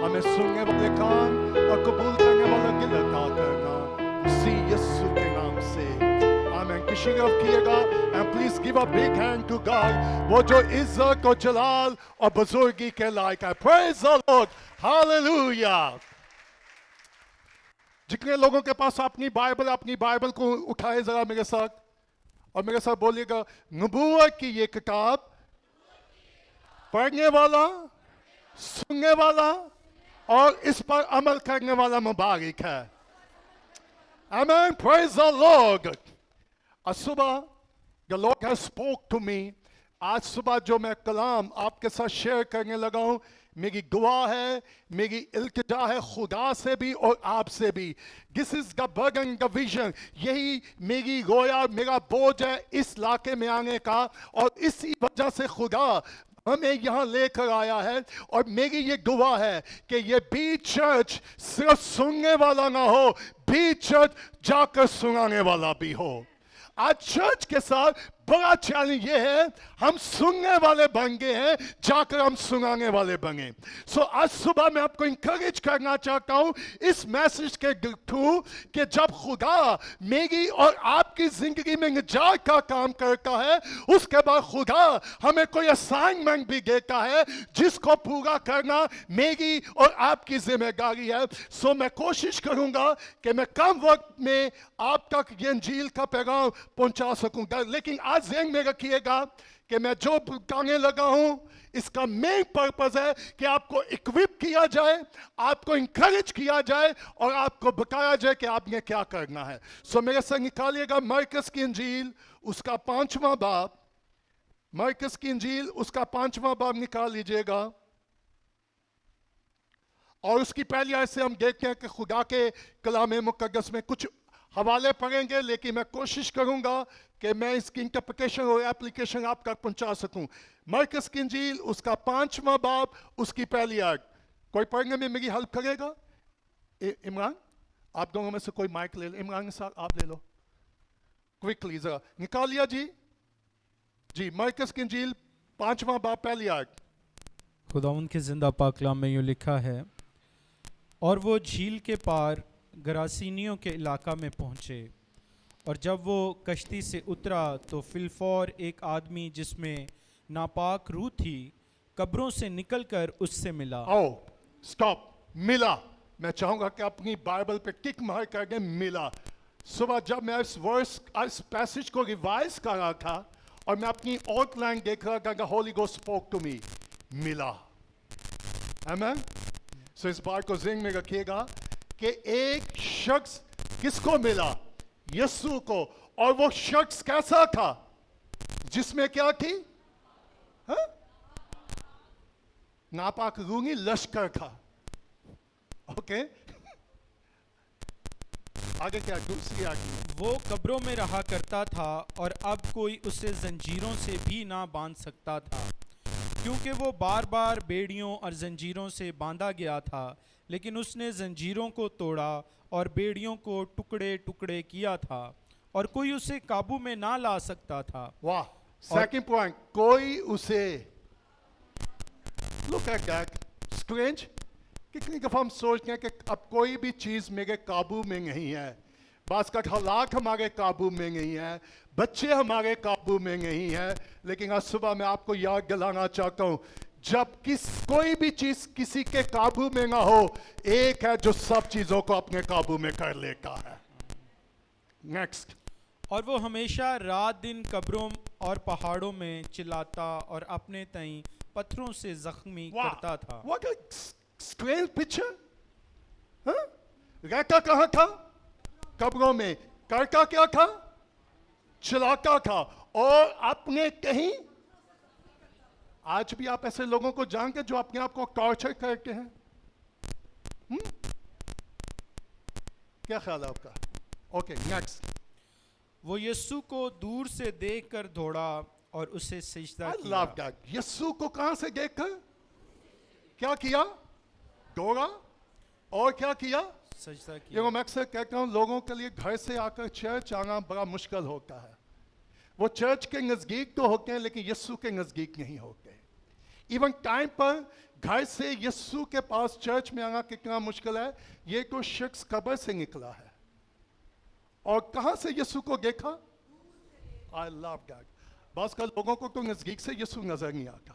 हमें सुनने वाले कान और कबूल करने वाला दिल अता करना, मसीह यीशु के नाम से आमीन। किसी ने किएगा and please give a big hand to God, वो जो इज्जत और जलाल और बुजुर्गी के लायक है। Praise the Lord, hallelujah। जितने लोगों के पास अपनी बाइबल को उठाए जरा मेरे साथ और मेरे साथ बोलिएगा, नबूवत की ये किताब पढ़ने वाला, सुनने वाला और इस पर अमल करने वाला मुबारक है। Amen. Praise the Lord. आज सुबह the Lord has spoke to me. आज सुबह जो मैं कलाम आपके साथ शेयर करने लगा हूँ, मेरी दुआ है, मेरी इल्तिजा है खुदा से भी और आपसे भी। This is the burden, the vision. यही मेरी गोया, मेरा बोझ है इस इलाके में आने का, और इसी वजह से खुदा हमें यहाँ लेकर आया है। और मेरी ये दुआ है कि ये बी चर्च सिर्फ सुनने वाला ना हो, बी चर्च जाकर सुनाने वाला भी हो। आज चर्च के साथ बड़ा चैलेंज ये है, हम सुनने वाले बन गए हैं, जाकर हम सुनाने वाले बने। सो आज सुबह मैं आपको इंकरेज करना चाहता हूँ इस मैसेज के थ्रू कि जब खुदा मेरी और आपकी जिंदगी में निजात का काम करता है, उसके बाद खुदा हमें कोई असाइनमेंट भी देता है जिसको पूरा करना मेरी और आपकी जिम्मेदारी है। सो मैं कोशिश करूंगा कि मैं कम वक्त में आप तक ये इंजील का पैगाम पहुंचा सकूंगा, लेकिन आज ज़हन में रखिएगा कि मैं जो कहने लगा हूं इसका मेन पर्पस है कि आपको इक्विप किया जाए, आपको इंकरेज किया जाए और आपको बताया जाए कि आपने क्या करना है। सो मेरे संग निकालिएगा मरकस की इंजील उसका 5वां बाब, मरकस की इंजील उसका 5वां बाब निकाल लीजिएगा। और उसकी पहली आयत से हम देखते हैं कि खुदा के कलाम मुकद्दस में कुछ हवाले पढ़ेंगे, लेकिन मैं कोशिश करूंगा कि मैं इसकी इंटरप्रिटेशन और एप्लीकेशन आप तक पहुंचा सकूं। मरकस की इंजील उसका 5वां बाब उसकी पहली आयत। कोई पढ़ने में मेरी हेल्प करेगा? इमरान, आप दोनों में से कोई माइक ले लो। इमरान साहब आप ले लो क्विकली, जरा निकाल लिया जी। जी, मरकस की इंजील 5वां बाब पहली आयत। खुदावंद के जिंदा पाक कलाम में यूँ लिखा है, और वो झील के पार गरासीनियों के इलाका में पहुँचे, और जब वो कश्ती से उतरा तो फिलफौर एक आदमी जिसमें नापाक रूह थी कब्रों से निकलकर उससे मिला। स्टॉप, मिला। मैं चाहूंगा कि अपनी बाइबल पे टिक मार करके मिला। सुबह जब मैं इस पैसेज को रिवाइज कर रहा था और मैं अपनी आउटलाइन देख रहा था, holy ghost spoke to me, मिला। आमीन। सो इस बात को ज़हन में रखिएगा कि एक शख्स किसको मिला? यीशु को। और वो शख्स कैसा था? जिसमें क्या थी? नापाक रूही लश्कर था। ओके, आगे क्या? दूसरी आगे, वो कब्रों में रहा करता था और अब कोई उसे जंजीरों से भी ना बांध सकता था, क्योंकि वो बार बार बेड़ियों और जंजीरों से बांधा गया था। लेकिन उसने जंजीरों को तोड़ा और बेड़ियों को टुकड़े टुकड़े किया था, और कोई उसे काबू में ना ला सकता था। वाह, सेकंड पॉइंट, कोई उसे। Look at that, strange. कितनी दफा हम सोचते हैं कि अब कोई भी चीज मेरे काबू में नहीं है, बास का हालात हमारे काबू में नहीं है, बच्चे हमारे काबू में नहीं है। लेकिन आज सुबह मैं आपको याद दिलाना चाहता हूं, जब कोई भी चीज किसी के काबू में ना हो, एक है जो सब चीजों को अपने काबू में कर लेता है। नेक्स्ट, और वो हमेशा रात दिन कब्रों और पहाड़ों में चिल्लाता और अपने तई पत्थरों से जख्मी करता था। What a strange picture! रहता कहाँ था? कब्रों में। करता क्या था? चिल्लाता था और अपने कहीं। आज भी आप ऐसे लोगों को जानते जो अपने आप को टॉर्चर करते हैं? क्या ख्याल है आपका? Okay, next. वो यीशु को दूर से देखकर दौड़ा और उसे सजदा I किया। love that. यीशु को कहां से देखकर क्या किया? दौड़ा और क्या किया? सजदा ये किया। मैं अक्सर कहता हूँ, लोगों के लिए घर से आकर चर्च आना बड़ा मुश्किल होता है। वो चर्च के नज़दीक तो होते हैं लेकिन यीशु के नज़दीक नहीं होते। ایون ٹائم پر گھر سے یسوع کے پاس چرچ میں آنا کتنا مشکل ہے. یہ تو شخص قبر سے نکلا ہے اور کہاں سے یسوع کو دیکھا؟ I love that. بعض کا لوگوں کو تو نزدیک سے یسوع نظر نہیں آتا.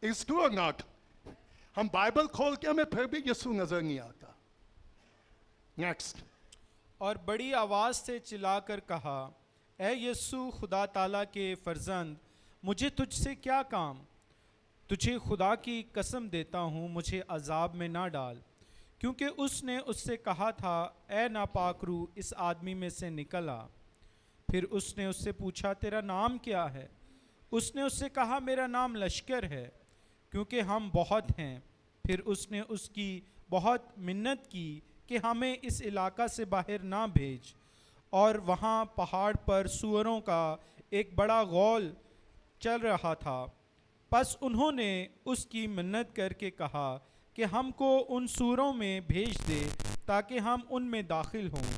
It's true or not? ہم بائبل کھول کے ہمیں پھر بھی یسوع نظر نہیں آتا. نیکسٹ. اور بڑی آواز سے چلا کر کہا، اے یسوع خدا تعالیٰ کے فرزند، مجھے تجھ سے کیا کام؟ تجھے خدا کی قسم دیتا ہوں مجھے عذاب میں نہ ڈال. کیونکہ اس نے اس سے کہا تھا، اے ناپاک روح اس آدمی میں سے نکل آ. پھر اس نے اس سے پوچھا، تیرا نام کیا ہے؟ اس نے اس سے کہا، میرا نام لشکر ہے، کیونکہ ہم بہت ہیں. پھر اس نے اس کی بہت منت کی کہ ہمیں اس علاقہ سے باہر نہ بھیج. اور وہاں پہاڑ پر سوروں کا ایک بڑا غول چل رہا تھا. پس انہوں نے اس کی منت کر کے کہا کہ ہم کو ان سوروں میں بھیج دے تاکہ ہم ان میں داخل ہوں.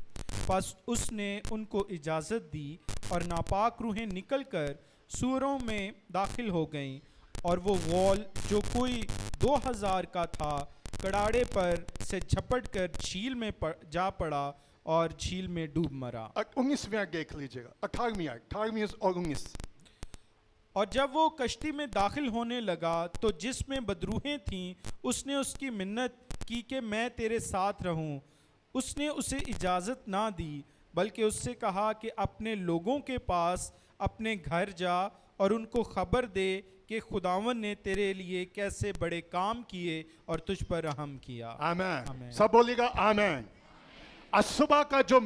پس اس نے ان کو اجازت دی اور ناپاک روحیں نکل کر سوروں میں داخل ہو گئیں. اور وہ غول جو کوئی 2000 کا تھا کڑاڑے پر سے جھپٹ کر جھیل میں جا پڑا اور جھیل میں ڈوب مرا. 19ویں دیکھ لیجیے گا. 18ویں اور 19. اور جب وہ کشتی میں داخل ہونے لگا تو جس میں بدروحیں تھیں اس نے اس کی منت کی کہ میں تیرے ساتھ رہوں. اس نے اسے اجازت نہ دی بلکہ اس سے کہا کہ اپنے لوگوں کے پاس اپنے گھر جا اور ان کو خبر دے کہ خداوند نے تیرے لیے کیسے بڑے کام کیے اور تجھ پر رحم کیا. آمین. سب بولیے گا آمین. آج صبح کا جو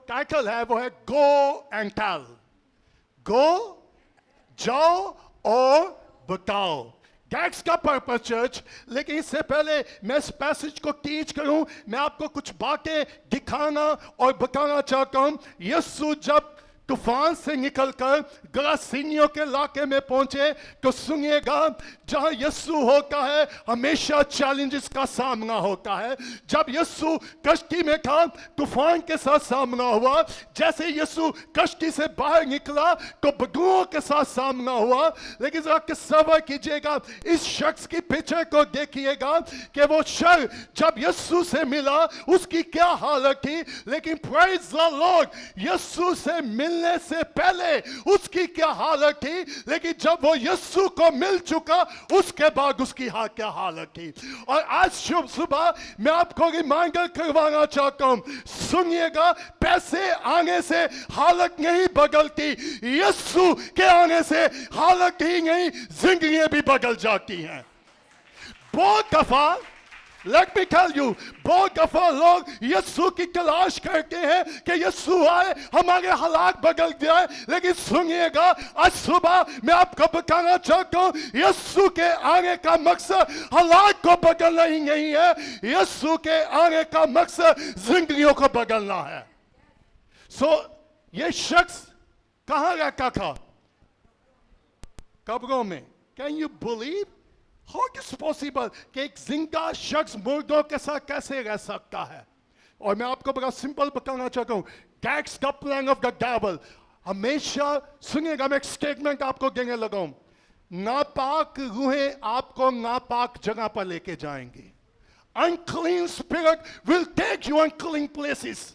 ٹائٹل ہے وہ ہے گو اینڈ ٹیل. گو، جاؤ اور بتاؤ. دیٹس کا پرپس چرچ. لیکن اس سے پہلے میں اس پیسج کو ٹیچ کروں میں آپ کو کچھ باتیں دکھانا اور بتانا چاہتا ہوں. یسوع جب طوفان سے نکل کر گراسینیوں کے علاقے میں پہنچے تو سنیے گا جہاں یسوع ہوتا ہے ہمیشہ چیلنجز کا سامنا ہوتا ہے. جب یسوع کشتی میں تھا طوفان کے ساتھ سامنا ہوا. جیسے یسوع کشتی سے باہر نکلا تو بدبوؤں کے ساتھ سامنا ہوا. لیکن ذرا تصور کیجئے گا اس شخص کی پکچر کو دیکھیے گا کہ وہ شخص جب یسوع سے ملا اس کی کیا حالت تھی. لیکن پریز دی لارڈ یسوع سے ملنے سے پہلے اس کی کیا حالت تھی. لیکن جب وہ یسوع کو مل چکا اس کے بعد اس کی کیا حالت تھی. اور آج صبح میں آپ کو ریمائنڈر کروانا چاہتا ہوں. سنیے گا پیسے آنے سے حالت نہیں بدلتی. یسوع کے آنے سے حالت ہی نہیں زندگیاں بھی بدل جاتی ہیں. بہت دفعہ let me tell you بہت دفعہ لوگ یسوع کی تلاش کرتے ہیں کہ یسوع آئے ہمارے حالات بدل جائے. لیکن سنیے گا آج صبح میں آپ کو بتانا چاہتا ہوں یسوع کے آنے کا مقصد حالات کو بدلنا ہی نہیں ہے. یسوع کے آنے کا مقصد زندگیوں کو بدلنا ہے. یہ شخص کہاں رہتا تھا؟ قبروں میں. Can you believe? How is it possible کہ ایک زندہ شخص مردوں کے ساتھ کیسے رہ سکتا ہے؟ اور میں آپ کو بڑا سمپل بتانا چاہتا ہوں. That's the plan of the devil. ہمیشہ سنیے گا میں ایک سٹیٹمنٹ آپ کو دینے لگا ہوں. ناپاک روحیں آپ کو ناپاک جگہ پر لے کے جائیں گی. Unclean spirit will take you unclean places.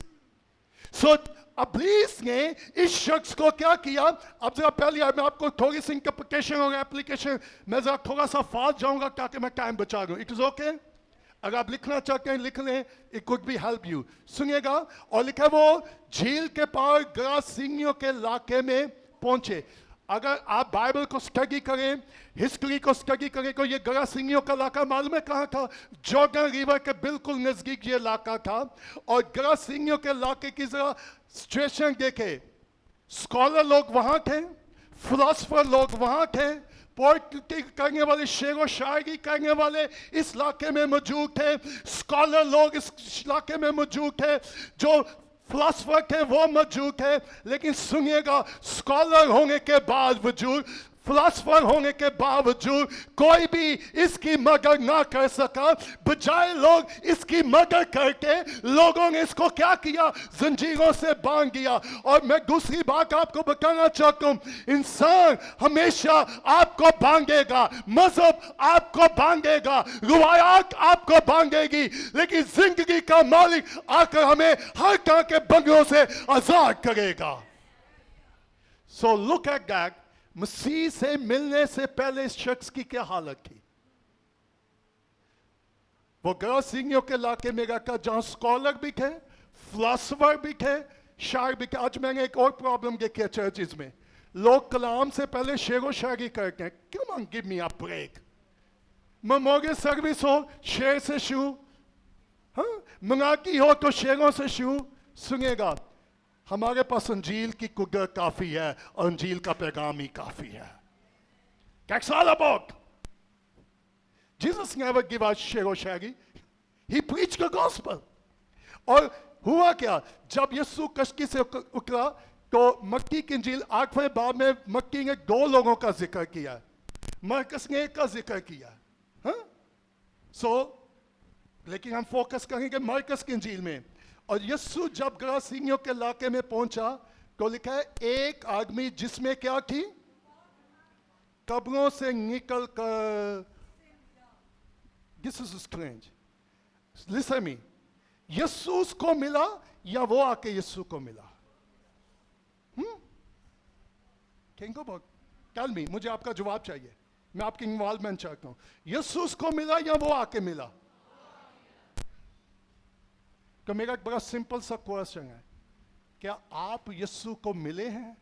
So ابلیس نے اس شخص کو کیا کیا؟ اب ذرا پہلے میں آپ کو تھوڑی سی انٹرپریٹیشن اور اپلیکیشن میں ذرا تھوڑا سا فاسٹ جاؤں گا تاکہ میں ٹائم بچا دوں. It is okay? اگر آپ لکھنا چاہتے ہیں لکھ لیں. It could be help you. سنیے گا. اور لکھا وہ جھیل کے پار گراسینیوں کے علاقے میں پہنچے. اگر آپ بائبل کو اسٹڈی کریں ہسٹری کو اسٹڈی کریں تو یہ گراسینیوں کا علاقہ معلوم ہے کہاں تھا؟ جارڈن ریور کے بالکل نزدیک یہ علاقہ تھا. اور گراسینیوں کے علاقے کی ذرا سچویشن دیکھے. اسکالر لوگ وہاں تھے, فلاسفر لوگ وہاں تھے, پوئٹری کرنے والے شعر و شاعری کرنے والے اس علاقے میں موجود تھے. اسکالر لوگ اس علاقے میں موجود تھے, جو فلاسفر تھے وہ موجود تھے. لیکن سنیے گا اسکالر ہونے کے بعد وجود फिलासफर होने के बावजूद कोई भी इसकी मदद ना कर सका, बजाय लोग इसकी मदद करके लोगों ने इसको क्या किया, जंजीरों से बांध दिया। और मैं दूसरी बात आपको बताना चाहता हूं, इंसान हमेशा आपको बांधेगा, मजहब आपको बांधेगा, रिवायात आपको बांधेगी, लेकिन जिंदगी का मालिक आकर हमें हर तरह के बंधनों से आजाद करेगा। So look at that. मसीह से मिलने से पहले इस शख्स की क्या हालत थी? वो गरासीनियों के इलाके में रखा जहां स्कॉलर भी थे, फिलोसोफर भी थे, शायर भी थे। आज मैंने एक और प्रॉब्लम देखी है चर्चिज में, लोग कलाम से पहले शेरो शायरी करते हैं। Come on, give me a break। Memorial service हो शेर से शुरू, हाँ, मंगाती हो तो शेरों से शुरू। सुनिएगा, हमारे पास अंजील की कुदरत काफी है, और अंजील का पैगाम ही काफी है। That's all about। Jesus never gave us शेरो शायरी, he preached the gospel। और हुआ क्या, जब यीशु कश्ती से उतरा तो मत्ती की इंजील 8वें बाब में मत्ती ने 2 लोगों का जिक्र किया, मरकस ने 1 का जिक्र किया। लेकिन हम फोकस करेंगे मरकस की इंजील में। और यीशु जब गरासीनियों के इलाके में पहुंचा तो लिखा है एक आदमी जिसमें क्या थी, कब्रों से निकल कर। This is strange, listen me. यीशु उसको मिला या वो आके यीशु को मिला? टेल मी, मुझे आपका जवाब चाहिए, मैं आपकी इन्वॉल्वमेंट चाहता हूं। यीशु उसको मिला या वो आके मिला? तो मेरा एक बड़ा सिंपल सा क्वेश्चन है, क्या आप यीशु को मिले हैं?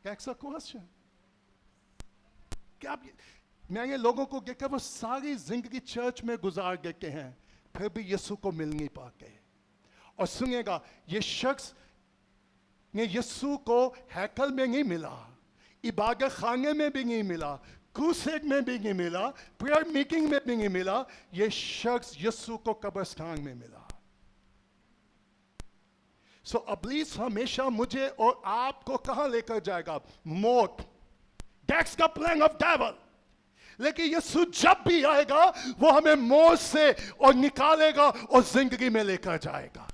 कैसा क्वेश्चन? क्या आप, मैंने लोगों को देखा वो सारी जिंदगी चर्च में गुजार देते हैं, फिर भी यीशु को मिल नहीं पाते। और सुनिएगा, ये शख्स ने यीशु को हैकल में नहीं मिला, इबादत खाने में भी नहीं मिला, क्रूसेड में भी नहीं मिला, प्रेयर मीटिंग में भी नहीं मिला। ये शख्स यीशु को कब्रिस्तान में मिला। सो इब्लीस हमेशा मुझे और आपको कहां लेकर जाएगा? मौत। That's the plan of devil. लेकिन यीशु जब भी आएगा वो हमें मौत से और निकालेगा और जिंदगी में लेकर जाएगा।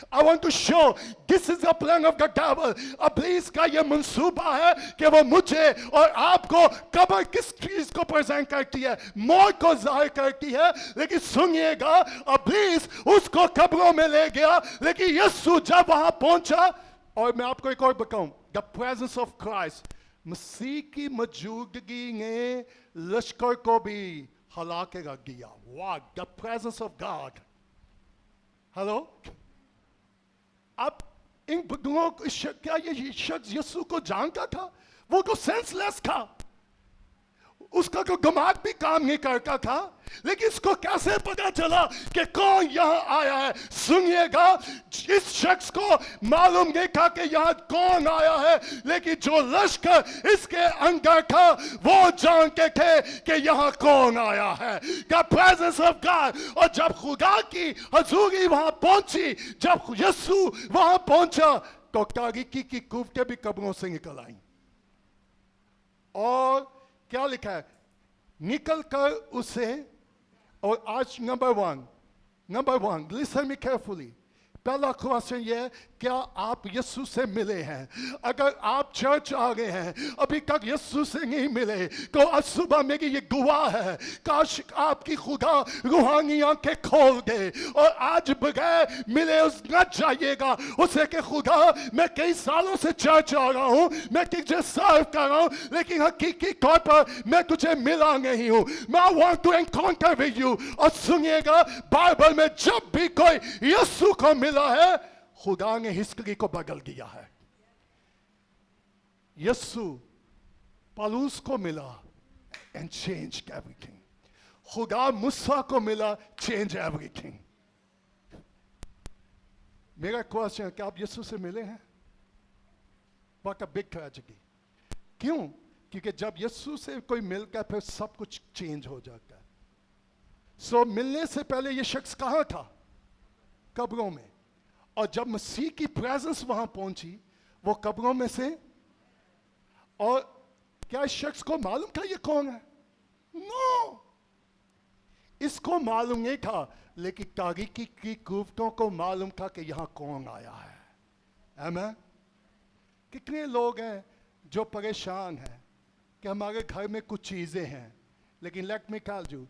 I want to show this is the plan of the devil। इब्लीस का ये मंसूबा है कि वो मुझे और आपको कब्र किस चीज को प्रेजेंट करती है? मौत को जाहिर करती है। लेकिन सुनिएगा, इब्लीस उसको कब्रों में ले गया, लेकिन यीशु जब वहां पहुंचा, और मैं आपको एक और बताऊं, द प्रेजेंस ऑफ क्राइस्ट, मसीह की मौजूदगी ने लश्कर को भी हिला के रख दिया। वाह, the presence of God. Hello, अब इन बुद्धुओं को, क्या ये शख्स यीशु को जानता था? वो तो सेंसलेस था, उसका तो दिमाग भी काम नहीं करता था। लेकिन इसको कैसे पता चला कि कौन यहां आया है? सुनिएगा, इस शख्स को मालूम नहीं था कि यहां कौन आया है, लेकिन जो लश्कर इसके अंदर था वो जानते थे कि यहां कौन आया है। The presence of God. और जब खुदा की हजूरी वहां पहुंची, जब यीशु वहां पहुंचा, तो तारीकी की कुव्वतें भी कब्रों से निकल आई। और क्या लिखा है? निकल कर उसे, और आज number one, listen me carefully. पहला क्वेश्चन ये है, क्या आप यीशु से मिले हैं? अगर आप चर्च आ गए हैं, अभी तक यीशु से नहीं मिले, तो आज सुबह मेरी ये दुआ है, काश आपकी खुदा रूहानी आंखें खोल दे और आज बगैर मिले उस न जाइएगा उसे कि खुदा, मैं कई सालों से चर्च आ रहा हूं, मैं तुझे सर्व कर रहा हूं, लेकिन हकीकी तौर पर मैं तुझे मिला नहीं हूं। मैं want to encounter with you. और सुनिएगा, बाइबल में जब भी कोई यीशु को मिला है, खुदा ने हिस्ट्री को बदल दिया है। यीशु पौलुस को मिला एंड चेंज एवरीथिंग। खुदा मूसा को मिला, चेंज एवरीथिंग। मेरा क्वेश्चन है, क्या आप यीशु से मिले हैं? What a big tragedy. क्यों? क्योंकि जब यीशु से कोई मिलकर फिर सब कुछ चेंज हो जाता है। सो मिलने से पहले ये शख्स कहां था? कब्रों में। और जब मसीह की प्रेजेंस वहां पहुंची, वो कब्रों में से और क्या इस शख्स को मालूम था ये कौन है? नो, इसको मालूम नहीं था, लेकिन तारीकी की कुव्वतों को मालूम था कि यहाँ कौन आया है। आमीन। कितने लोग हैं जो परेशान हैं कि हमारे घर में कुछ चीज़ें हैं, लेकिन लेट मी टेल यू,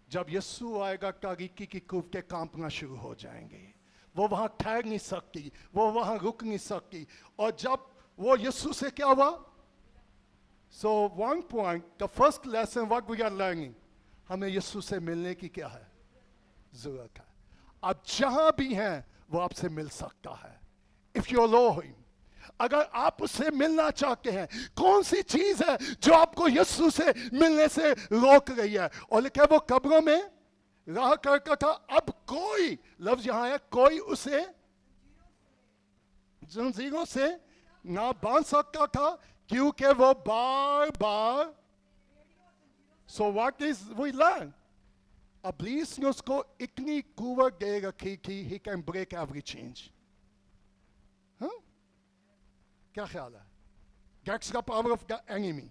जब यीशु आएगा तारीकी की कुव्वतें कांपना शुरू हो जाएंगी। वो वहाँ ठहर नहीं सकती, वो वहाँ रुक नहीं सकती। और जब वो यीशु से क्या हुआ? So one point, the first lesson what we are learning, हमें यीशु से मिलने की क्या है? जरूरत है। आप जहां भी हैं वो आपसे मिल सकता है। If you allow him, अगर आप उससे मिलना चाहते हैं, कौन सी चीज है जो आपको यीशु से मिलने से रोक रही है? और लिखा है वो कब्रों में रहा करता था, अब कोई, लफ्ज यहां है, कोई उसे जंजीरों से ना बांध सकता था, क्योंकि वो बार बार। So what is we learn? इब्लीस ने उसको इतनी कुव्वत दे रखी थी, he can break every change. क्या ख्याल है? That's the power of the enemy.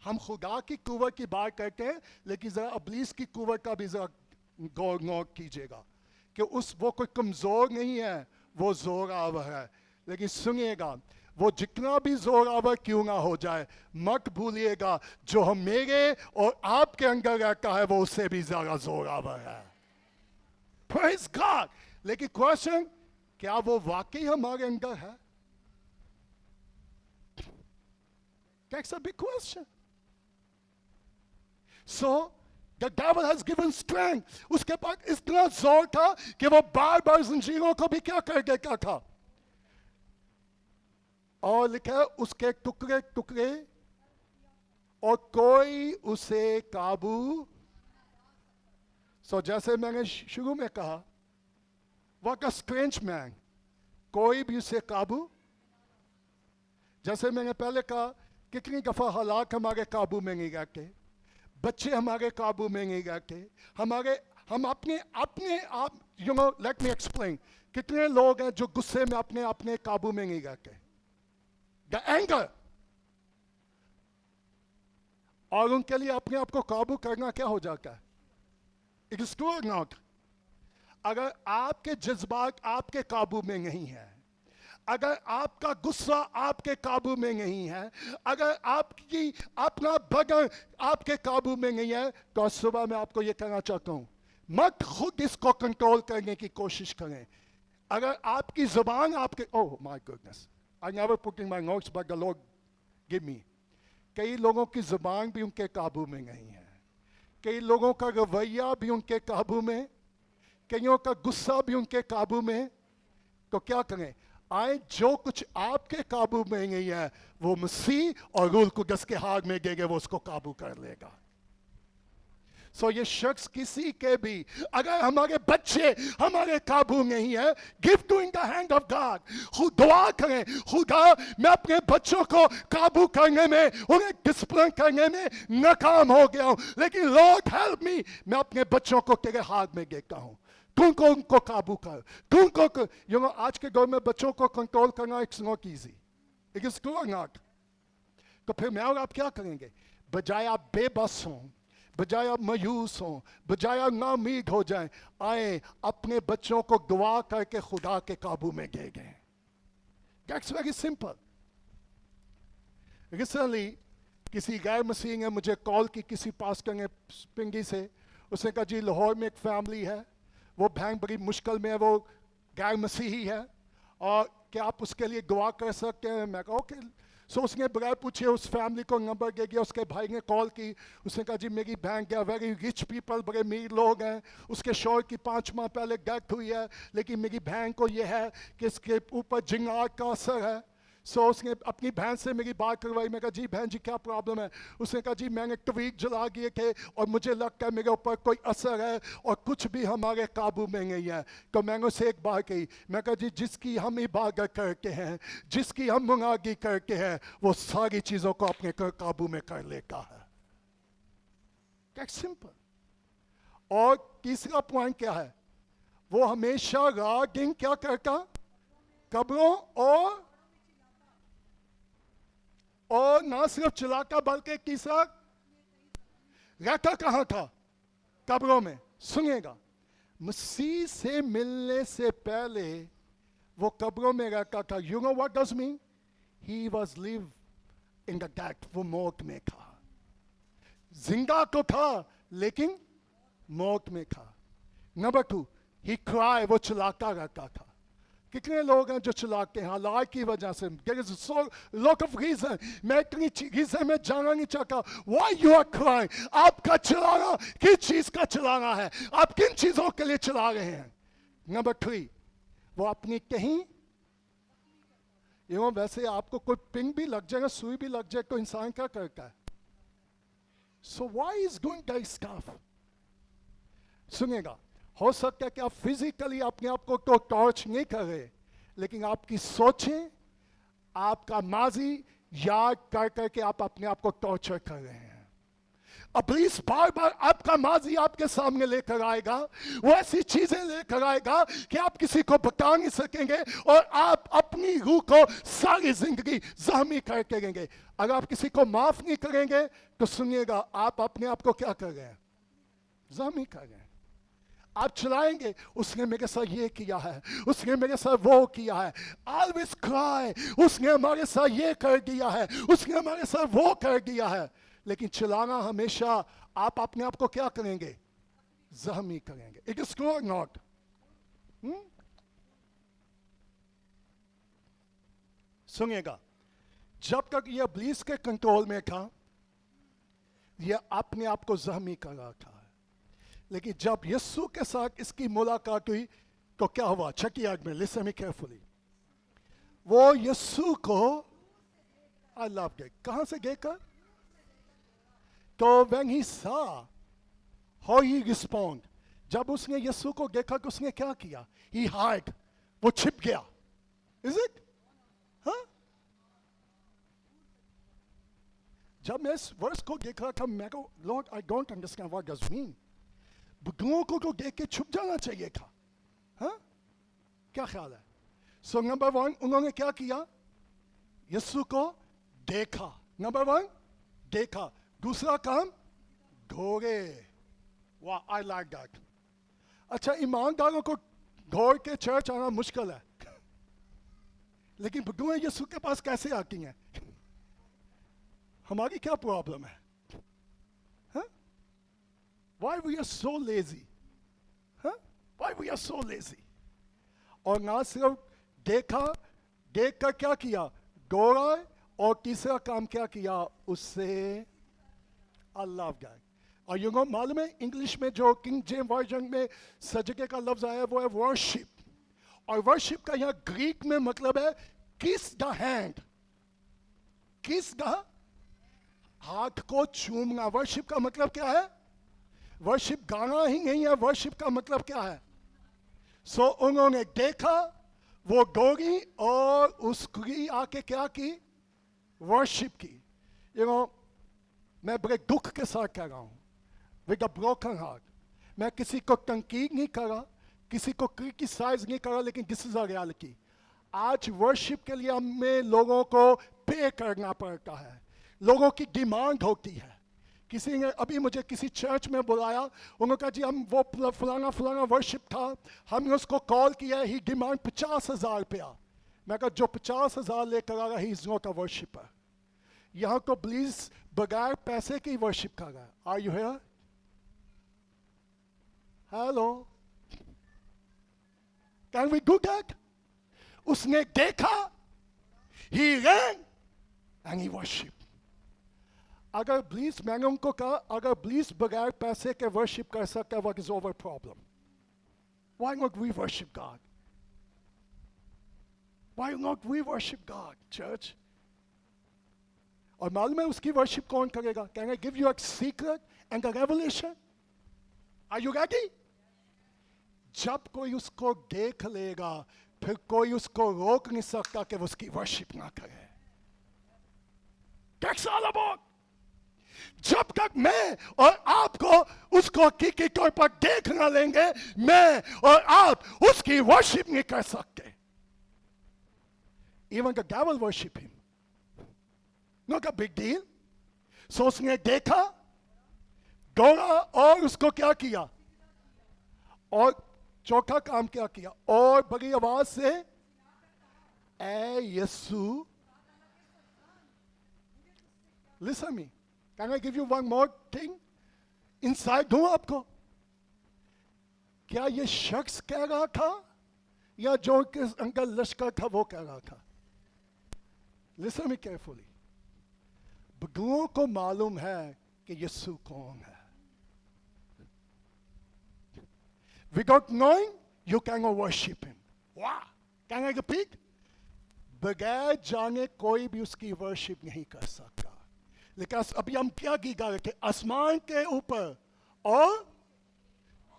हम खुदा की कुव्वत की बात करते हैं, लेकिन जरा इब्लीस की कुव्वत का भी जरा गौर नोट कीजिएगा कि वो कोई कमजोर नहीं है, वो जोरावर है। लेकिन सुनिएगा, वो जितना भी जोरावर क्यों ना हो जाए, मत भूलिएगा जो हम मेरे और आपके अंदर रहता है वो उससे भी ज्यादा जोरावर है। Praise God। लेकिन क्वेश्चन, क्या वो वाकई हमारे अंदर है? That's a big question. So the devil has given strength. उसके पास इतना जोर था कि वो बार बार जंजीरों को भी क्या कर देता था। और लिखा है उसके टुकड़े टुकड़े, और कोई उसे काबू। सो जैसे मैंने शुरू में कहा, what a strange man, कोई भी उसे काबू। जैसे मैंने पहले कहा, कितनी दफा हालात हमारे काबू में नहीं रहते, बच्चे हमारे काबू में नहीं रहते, हम अपने आप, you know, let me explain. कितने लोग हैं जो गुस्से में अपने काबू में नहीं रहते, द एंगर, और उनके लिए अपने आप को काबू करना क्या हो जाता है? इट इज ट्रू और नॉट? अगर आपके जज्बात आपके काबू में नहीं है, अगर आपका गुस्सा आपके काबू में नहीं है, अगर आपकी अपना बदन आपके काबू में नहीं है, तो आज सुबह मैं आपको यह कहना चाहता हूं, मत खुद इसको कंट्रोल करने की कोशिश करें। अगर आपकी जुबान आपके, oh my goodness, I never put in my notes but the Lord give me. कई लोगों की जुबान भी उनके काबू में नहीं है, कई लोगों का रवैया भी उनके काबू में, कईयों का गुस्सा भी उनके काबू में। तो क्या करें? आए, जो कुछ आपके काबू में नहीं है वो मसीह और रूह कुदस के हाथ में देंगे, वो उसको काबू कर लेगा। सो ये शख्स किसी के भी, अगर हमारे बच्चे हमारे काबू नहीं है, give to in the hand of God. खुद दुआ करें, खुदा मैं अपने बच्चों को काबू करने में, उन्हें डिसिप्लिन करने में नाकाम हो गया हूं, लेकिन लॉर्ड हेल्प मी, मैं अपने बच्चों को तेरे हाथ में देता हूं, तुमको उनको काबू कर, तुमको, यू नो, आज के दौर में बच्चों को कंट्रोल करना it's not easy, it is true और नॉट? तो फिर मैं और आप क्या करेंगे? बजाय आप बेबस हों, बजाय आप मायूस हों, बजाय आप नाउम्मीद हो जाएं, आए अपने बच्चों को दुआ करके खुदा के काबू में दे गए। That's very simple. रिसेंटली किसी गैर मसीह ने मुझे कॉल की, किसी पास्टर ने पिंगी से, उसने कहा जी लाहौर में एक फैमिली है, वो बहन बड़ी मुश्किल में है, वो गैर मसीही है, और क्या आप उसके लिए दुआ कर सकते हैं? मैं कहा ओके। सो उसने बगैर पूछे उस फैमिली को नंबर दे दिया, उसके भाई ने कॉल की, उसने कहा जी मेरी बहन क्या, वेरी रिच पीपल, बड़े अमीर लोग हैं, उसके शौहर की 5 माह पहले डेथ हुई है, लेकिन मेरी बहन को ये है कि इसके ऊपर जिन्नात का असर है। सो उसने अपनी बहन से मेरी बात करवाई। मैं कहा जी बहन जी क्या प्रॉब्लम है? उसने कहा जी मैंने तवीक जला दिए थे और मुझे लगता है मेरे ऊपर कोई असर है और कुछ भी हमारे काबू में नहीं है। तो मैंने उसे एक बात कही, मैं कहा जी जिसकी हम इबादत करते हैं, जिसकी हम मुनादी करते हैं, वो सारी चीज़ों को अपने काबू में कर लेता है। That's simple. और तीसरा पॉइंट क्या है? वो हमेशा रात दिन क्या करता? कब्रों और ना सिर्फ चिलाका बल्कि तीसरा रहता कहाँ था? कब्रों में। सुनिएगा, मसीह से मिलने से पहले वो कब्रों में रहता था. You know what does mean? He was live in the death. वो मौत में था. जिंदा तो था लेकिन मौत में था. Number 2, he cried. वो चिल्लाता रहता था. कितने लोग हैं जो चिल्लाते हैं हालात की वजह से? There is so lot of reason. मैं इतनी reason में जाना नहीं चाहता. Why you are crying? आपका चिल्लाना किस चीज का चिल्लाना है? आप किन चीजों के लिए चिल्ला रहे हैं? नंबर 3, वो अपनी कहीं वैसे आपको कोई पिन भी लग जाएगा, सुई भी लग जाए तो इंसान क्या करता है? So why is doing that stuff? सुनिएगा, हो सकता है कि आप फिजिकली अपने आप को तो टॉर्च नहीं कर रहे, लेकिन आपकी सोचें, आपका माजी याद कर करके आप अपने आप को टॉर्चर कर रहे हैं. इब्लीस बार बार आपका माजी आपके सामने लेकर आएगा, वो ऐसी चीजें लेकर आएगा कि आप किसी को बता नहीं सकेंगे और आप अपनी रूह को सारी जिंदगी जख्मी करके रहेंगे. अगर आप किसी को माफ नहीं करेंगे तो सुनिएगा, आप अपने आप को क्या कर रहे हैं? जख्मी कर रहे हैं. आप चलाएंगे, उसने मेरे साथ ये किया है, उसने मेरे साथ वो किया है. ऑलवेज क्राई, उसने हमारे साथ ये कर दिया है, उसने हमारे साथ वो कर दिया है. लेकिन चलाना हमेशा आप अपने आप को क्या करेंगे? जख्मी करेंगे. इट इज ट्रू और नॉट? सुनिएगा, जब तक ये इब्लीस के कंट्रोल में था, ये अपने आप को जख्मी कर रहा था. लेकिन जब यीशु के साथ इसकी मुलाकात हुई तो क्या हुआ? Check it out, listen me carefully. वो यीशु को I love it. कहाँ से देखा? तो when he saw how he respond, जब उसने यीशु को देखा तो उसने क्या किया? He hid. वो छिप गया. Is it? हाँ? जब मैं इस वर्स को देख रहा था, मैं को Lord, I don't understand what does mean. बुद्धुओं को तो देख के छुप जाना चाहिए था. हाँ? क्या ख्याल है? So number 1, उन्होंने क्या किया? यीशु को देखा. नंबर 1, देखा. दूसरा काम, ढोरे. वाह, I like that. अच्छा, ईमानदारों को ढोर के चर्च आना मुश्किल है, लेकिन बुद्धुएं यीशु के पास कैसे आती हैं? हमारी क्या प्रॉब्लम है? हाँ? Why we are so lazy? हाँ? Why we are so lazy? और ना सिर्फ देखा, देख कर क्या किया? दौड़ा. और तीसरा काम क्या किया? उससे I love that. और you know, मालूम है इंग्लिश में जो किंग जेम्स वर्जन में सजके का लफ्ज आया वो है वर्शिप. और वर्शिप का यहाँ ग्रीक में मतलब है किस द हैंड. किस द, हाथ को चूमना. वर्शिप का मतलब क्या है? वर्शिप गाना ही नहीं है. वर्शिप का मतलब क्या है? सो उन्होंने देखा, वो दौड़ी और उसकी आके क्या की? वर्शिप की. You know, मैं बड़े दुख के साथ कह रहा हूँ, विद अ ब्रोकन हार्ट. मैं किसी को तनकीद नहीं कर रहा, किसी को क्रिटिसाइज नहीं कर रहा, लेकिन दिस इज अ रियलिटी. आज वर्शिप के लिए हमें लोगों को पे करना पड़ता है. लोगों की डिमांड होती है. किसी ने अभी मुझे किसी चर्च में बुलाया, उन्होंने कहा जी हम वो फलाना फलाना वर्शिप था, हमने उसको कॉल किया, ही डिमांड 50,000 रुपया. मैं कहा जो 50,000 लेकर आ रहा है, he is not a worshipper. यहाँ तो प्लीज बगैर पैसे की वर्शिप कर रहा है. Are you here? Hello, can we do that? उसने देखा, he ran and he worship. अगर प्लीज, मैंने उनको कहा अगर प्लीज बगैर पैसे के वर्शिप कर सकता है, what is over problem? Why not we worship God? Why not we worship God, church? और मालूम है उसकी वर्शिप कौन करेगा? Can I give you a secret and a revelation? Are you ready? जब कोई उसको देख लेगा, फिर कोई उसको रोक नहीं सकता कि वो उसकी वर्शिप ना करे. That's all about. जब तक मैं और आपको उसको की तौर पर देख ना लेंगे, मैं और आप उसकी वर्शिप नहीं कर सकते. Even the devil worship him. Not a big deal. So उसने देखा, दौड़ा और उसको क्या किया, और चौथा काम क्या किया, और बड़ी आवाज से ए यीशु. Listen me. Can I give you one more thing? Inside दूं आपको. क्या ये शख्स कह रहा था या जो कि अंकल लश्कर था वो कह रहा था? Listen me carefully. बदुओं को मालूम है कि यीशु कौन है. Without knowing, you cannot worship him. Wow! Can I repeat? बगैर जाने कोई भी उसकी वर्शिप नहीं कर सकता. लेकिन अभी हम क्या गीत गा रहे थे? आसमान के ऊपर और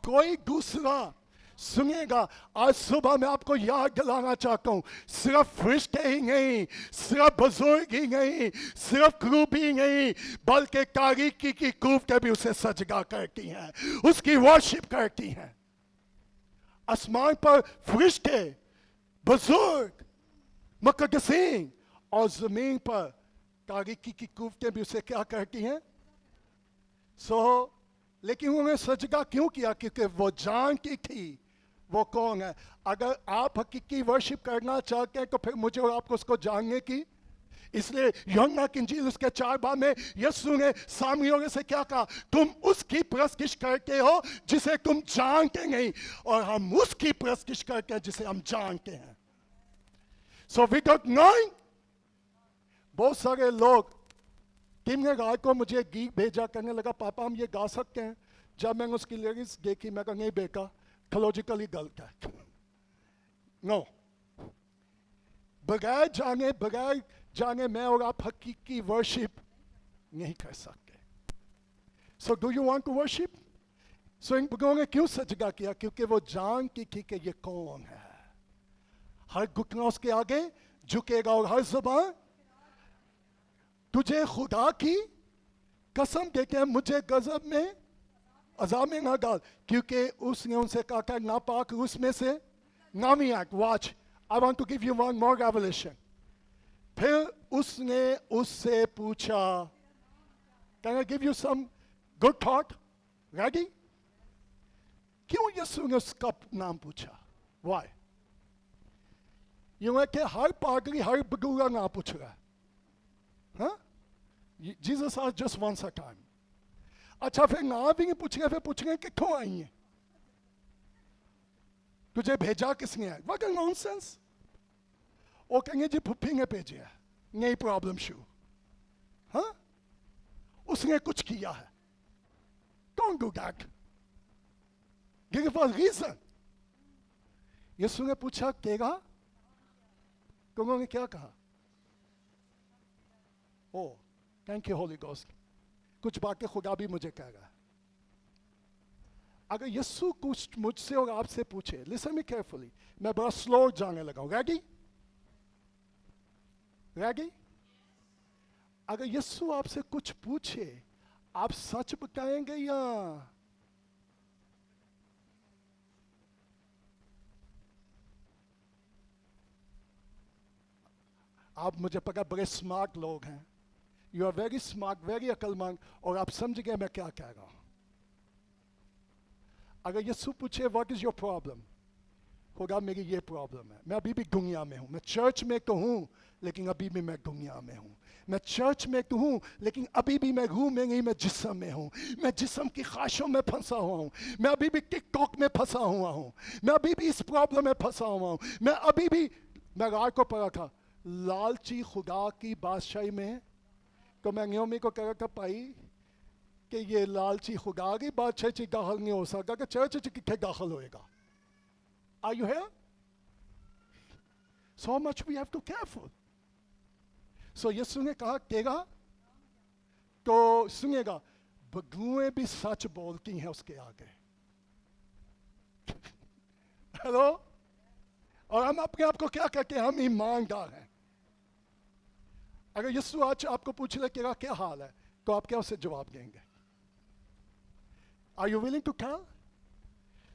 कोई दूसरा सुनेगा. आज सुबह मैं आपको याद दिलाना चाहता हूं, सिर्फ फरिश्ते ही नहीं, सिर्फ बुजुर्ग ही नहीं, सिर्फ क्रूब ही नहीं, बल्कि कारीकी की कुव्वतें भी उसे सजगा करती हैं, उसकी वर्शिप करती हैं. आसमान पर फरिश्ते, बुजुर्ग, मुकद्दसीन, और जमीन पर कारीकी की कुव्वतें भी उसे क्या करती हैं? लेकिन उन्होंने सजगा क्यों किया? क्योंकि वो जानती थी वो कौन है. अगर आप हकीकी वर्शिप करना चाहते हैं तो फिर मुझे और आपको उसको जानने की. इसलिए यूहन्ना की इंजील उसके 4 बाब में यीशु ने सामरियों से क्या कहा? तुम उसकी परस्तिश करते हो जिसे तुम जानते नहीं, और हम उसकी परस्तिश करते हैं जिसे हम जानते हैं. So without knowing, बहुत सारे लोग, टीम ने रात को मुझे गीत भेजा, करने लगा पापा हम ये गा सकते हैं. जब मैंने उसकी लिरिक्स देखी मैं कहा नहीं बेटा, थियोलॉजिकली गलत है. नो, बगैर जाने मैं और आप हकीकी वर्शिप नहीं कर सकते. So do you want to worship? So इन लोगों ने क्यों सजगा किया? क्योंकि वो जानती थी कि ये कौन है. हर घुटना उसके आगे झुकेगा और हर जुबान तुझे खुदा की कसम देते हैं मुझे गजब में अजाब में ना डाल, क्योंकि उसने उनसे कहा था नापाक रूस में से नामी act. Watch, I want to give you one more revelation. फिर उसने उससे पूछा, can I give you some good thought? Ready? क्यों यीशु ने उसका नाम पूछा? व्हाई? यूं है कि हर पागली हर बगूरा ना पूछ रहा है. Huh? Jesus asked just once a time. अच्छा फिर ना भी नहीं पूछेंगे, फिर पूछेंगे कि क्यों आई है, तुझे भेजा किसने है? What a nonsense. वो कहेंगे जी फुप्पी ने भेजे है, नहीं प्रॉब्लम शू. हाँ, उसने कुछ किया है. Don't do that. Give us reason. यीशु ने पूछा केगा, तो उन्होंने क्या कहा? Oh, thank you Holy Ghost. कुछ बातें खुदा भी मुझे कह रहा है. अगर यीशु कुछ मुझसे और आपसे पूछे, listen me carefully, मैं बड़ा स्लो जाने लगा हूं. रेडी? रेडी? अगर यीशु आपसे कुछ पूछे, आप सच बताएंगे या आप? मुझे पता बड़े स्मार्ट लोग हैं. You are very smart, very अक्लमंद, और आप समझ गए मैं क्या कह रहा हूं. अगर यीशु पूछे व्हाट इज योर प्रॉब्लम, होगा मेरी ये प्रॉब्लम है, मैं अभी भी दुनिया में हूं. मैं चर्च में तो हूं लेकिन अभी भी मैं दुनिया में हूं. मैं चर्च में तो हूं लेकिन अभी भी मैं रूह में नहीं, मैं जिस्म में हूं. मैं जिस्म की ख्वाहिशों में फंसा हुआ हूं. मैं अभी भी टिकटॉक में फंसा हुआ हूं. मैं अभी भी इस प्रॉब्लम में फंसा हुआ हूं. मैं अभी भी, मैं रात को पढ़ा था, लालची खुदा की बादशाही में. तो मैं नियोमी को कह रहा था भाई कि ये लालची खुदा की बादशाही च दाखिल नहीं हो सकता कि चर्च च कितने दाखिल होएगा. Are you here? So much we have to careful. So यीशु ने कहा केगा, तो सुनेगा, बदुएं भी सच बोलती हैं उसके आगे. हेलो? और हम अपने आप को क्या कहते हैं? हम ईमानदार हैं. अगर यीशु आज आपको पूछ ले केगा क्या हाल है, तो आप क्या उसे जवाब देंगे? Are you willing to tell?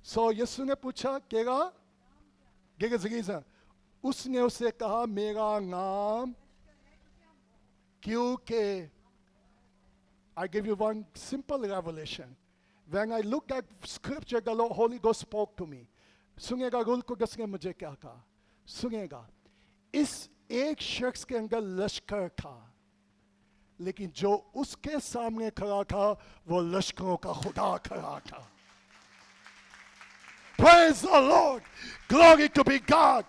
So यीशु ने पूछा केगा, उसने उसे कहा मेरा नाम. क्योंकि I give you one simple revelation. When I looked at scripture, the Lord, Holy Ghost spoke to me. सुनिएगा रूल कुदस ने मुझे क्या कहा. सुनिएगा, इस एक शख्स के अंदर लश्कर था, लेकिन जो उसके सामने खड़ा था वो लश्करों का खुदा खड़ा था. Praise the Lord. Glory to be God.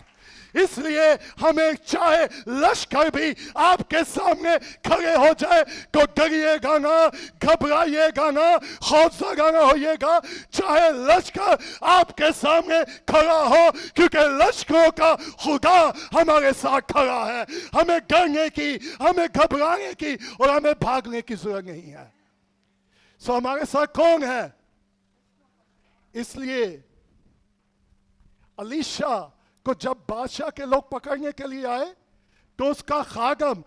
इसलिए हमें चाहे लश्कर भी आपके सामने खड़े हो जाए तो डरिएगा ना, घबराइएगा ना, खौफजदा ना होइएगा. चाहे लश्कर आपके सामने खड़ा हो, क्योंकि लश्करों का खुदा हमारे साथ खड़ा है. हमें डरने की, हमें घबराने की और हमें भागने की जरूरत नहीं है. सो हमारे साथ कौन है? इसलिए अलीशा को जब बादशाह के लोग पकड़ने के लिए आए तो उसका खादम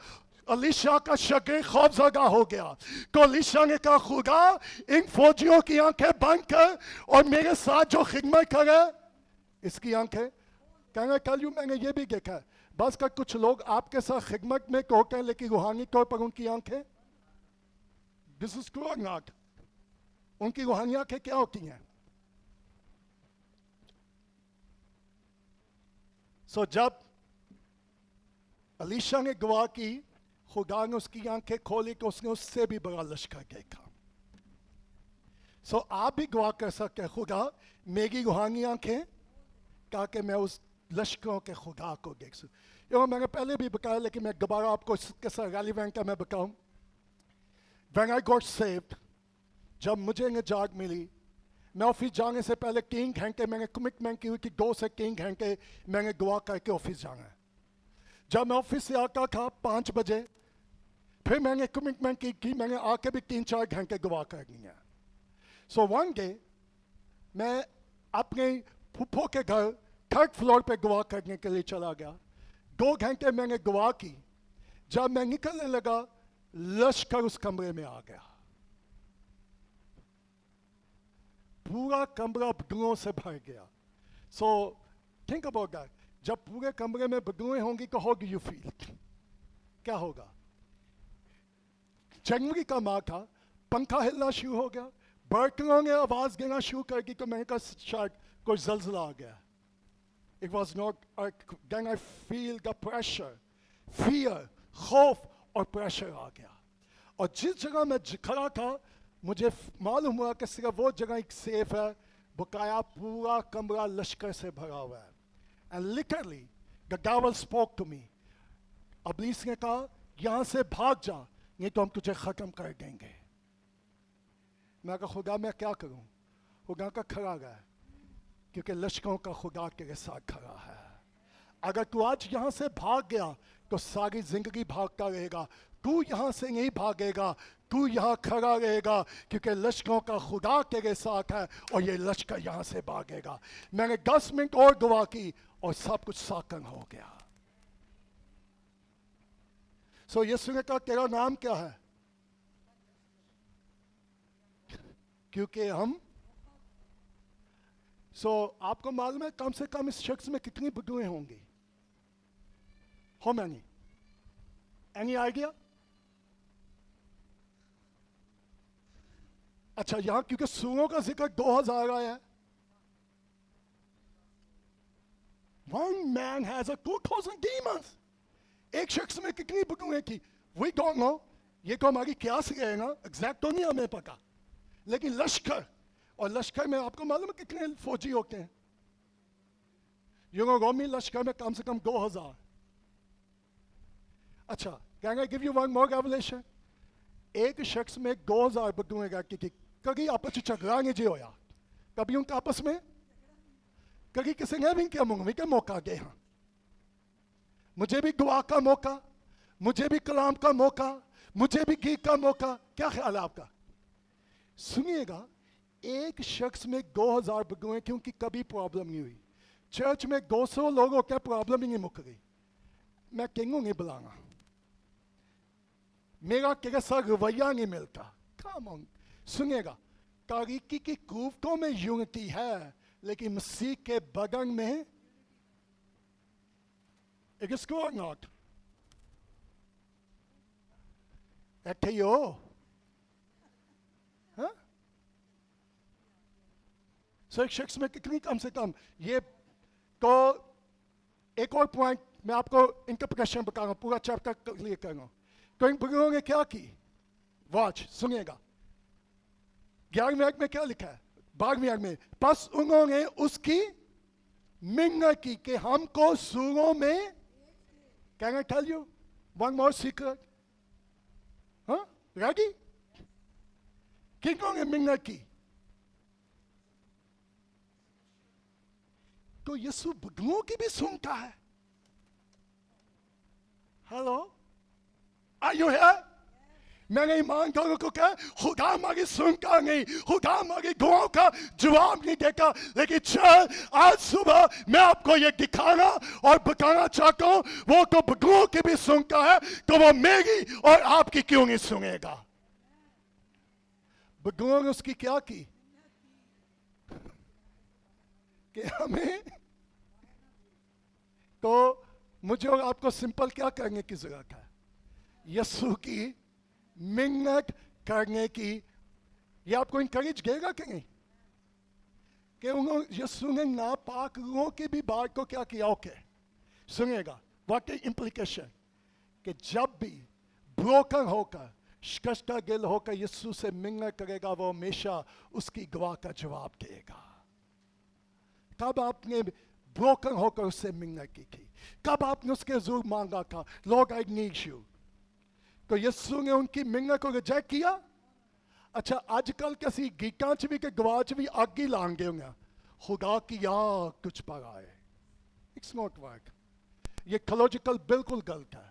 अलीशा का शकीर खौफजदा हो गया. तो अलीशा ने कहा, खुदा इन फौजियों की आंखें बंद कर और मेरे साथ जो खिदमत करे इसकी आंखें. कहना कल मैंने ये भी देखा है, बस का कुछ लोग आपके साथ खिदमत में होते हैं लेकिन रूहानी तौर पर उनकी आंखें, दिस इज ट्रू और नॉट, उनकी रूहानी आंखें क्या होती हैं? सो जब अलीशा ने गवाह की, खुदा ने उसकी आंखें खोली तो उसने उससे भी बड़ा लश्कर देखा. सो आप भी गवाह कर सकते हैं, खुदा मेरी रूहानी आंखें ताकि मैं उस लश्करों के खुदा को देख सकूं. मैंने पहले भी बताया लेकिन मैं दोबारा आपको इसके साथ रेलिवेंट है मैं बताऊं. When I got saved, जब मुझे निजात मिली, मैं ऑफिस जाने से पहले 3 घंटे मैंने कमिटमेंट की हुई कि 2 से 3 घंटे मैंने दुआ करके ऑफिस जाना है. जब मैं ऑफिस से आता था 5 बजे, फिर मैंने कमिटमेंट की कि मैंने आके भी 3-4 घंटे दुआ करनी है. सो वन डे मैं अपने फूफो के घर 3rd फ्लोर पे दुआ करने के लिए चला गया. 2 घंटे मैंने दुआ की. जब मैं निकलने लगा लश्कर उस कमरे में आ गया. पूरा कमरा बदबुओं से भर गया. So think about that. जब पूरे कमरे में बदबुएं होंगी तो हाउ डू यू फील? क्या होगा? जनवरी का माह था, पंखा हिलना शुरू हो गया, बर्तनों ने आवाज देना शुरू कर दी तो मैंने कहा शायद कोई जल्जला आ गया. It was not. Then I feel the pressure, fear, खौफ और प्रेशर आ गया. और जिस जगह मैं खड़ा था मुझे मालूम हुआ कि सिर्फ वो जगह एक सेफ है, बकाया पूरा कमरा लश्कर से भरा हुआ है. And literally the devil spoke to me. इब्लीस ने कहा यहाँ से भाग जा नहीं तो हम तुझे ख़त्म कर देंगे. मैं कहा खुदा मैं क्या करूँ? खुदा का खड़ा गया क्योंकि लश्करों का खुदा तेरे साथ खड़ा है. अगर तू आज यहाँ से भाग गया तो सारी जिंदगी भागता रहेगा. तू यहाँ से नहीं भागेगा, तू यहाँ खड़ा रहेगा क्योंकि लश्करों का खुदा तेरे साथ है और ये लश्कर यहाँ से भागेगा. मैंने 10 मिनट और दुआ की और सब कुछ साकन हो गया. सो यीशु ने कहा तेरा नाम क्या है? क्योंकि हम आपको मालूम है कम से कम इस शख्स में कितनी बदुएं होंगी? How many? Any idea? अच्छा यहां क्योंकि सूरों का जिक्र 2000 आया है. One man has a 2000 demons. एक शख्स में कितनी बदुएं थी? We don't know. ये तो हमारी क्यास है ना, एग्जैक्ट तो नहीं हमें पता. लेकिन लश्कर, और लश्कर में आपको मालूम है कितने फौजी होते हैं? रोमी लश्कर में कम से कम 2000. अच्छा, can I give you one more revelation? एक शख्स में 2000 बदुएं रहती थी. कभी आपस में झगड़ा नहीं जी होया? कभी उनका आपस में कभी किसी ने भी क्या मुंगवी का मौका दे. हाँ, मुझे भी दुआ का मौका, मुझे भी कलाम का मौका, मुझे भी गीत का मौका. क्या ख्याल है आपका? सुनिएगा, एक शख्स में 2000 बदुएं क्योंकि कभी प्रॉब्लम नहीं हुई. चर्च में 200 लोगों क्या प्रॉब्लम ही नहीं मुक गई. मैं किंगू नहीं बुलाना, मेरा कैसा रवैया नहीं मिलता. Come on. सुनिएगा, तारीकी की कुव्वतों में यूनिटी है लेकिन मसीह के बदन में it is true or not? इकट्ठे ही हो, हाँ? सो एक शख्स में कितनी कम से कम ये, तो एक और पॉइंट मैं आपको इंटरप्रिटेशन बता रहा हूँ, पूरा चैप्टर क्लियर कर रहा हूँ। तो इन बुजुर्गों ने क्या की, वॉच सुनिएगा, 11वें आयत में क्या लिखा है, 12वें आयत में, बस उन्होंने उसकी मिन्नत की कि हमको सूरों में, can I tell you one more secret, हाँ रेडी, किन्होंने मिन्नत की, तो यीशु बुजुर्गों की भी सुनता है। Hello, are you here? मैंने ईमानदारों को कहा खुदा हमारी सुनता नहीं, खुदा हमारी दुआओं का जवाब नहीं देता, लेकिन चल आज सुबह मैं आपको ये दिखाना और बताना चाहता हूं, वो तो बुजुर्गों की भी सुनता है, तो वो मेरी और आपकी क्यों नहीं सुनेगा। बुजुर्गों ने उसकी क्या की कि हमें, तो मुझे और आपको सिंपल क्या करने की जरूरत है, यीशु की मिन्नत करने की। ये आपको इंकरेज देगा कि नहीं, कि उन्होंने यीशु ने नापाक लोगों की भी बात को क्या किया। ओके सुनिएगा, व्हाट इज इंप्लीकेशन, कि जब भी ब्रोकन होकर, शिकस्ता दिल होकर यीशु से मिन्नत करेगा, वो हमेशा उसकी दुआ का जवाब देगा। कब आपने ब्रोकन होकर उससे मिन्नत की थी, कब आपने उसके हुजूर मांगा था, लॉर्ड आई नीड यू, तो यीशु ने उनकी मिन्नत को रिजेक्ट किया। अच्छा आजकल कैसी गीता च भी के गवाच भी आग ही लांगे होंगे, खुदा की आग तुझ पर आए, इट्स नॉट वर्क, ये थियोलॉजिकल बिल्कुल गलत है।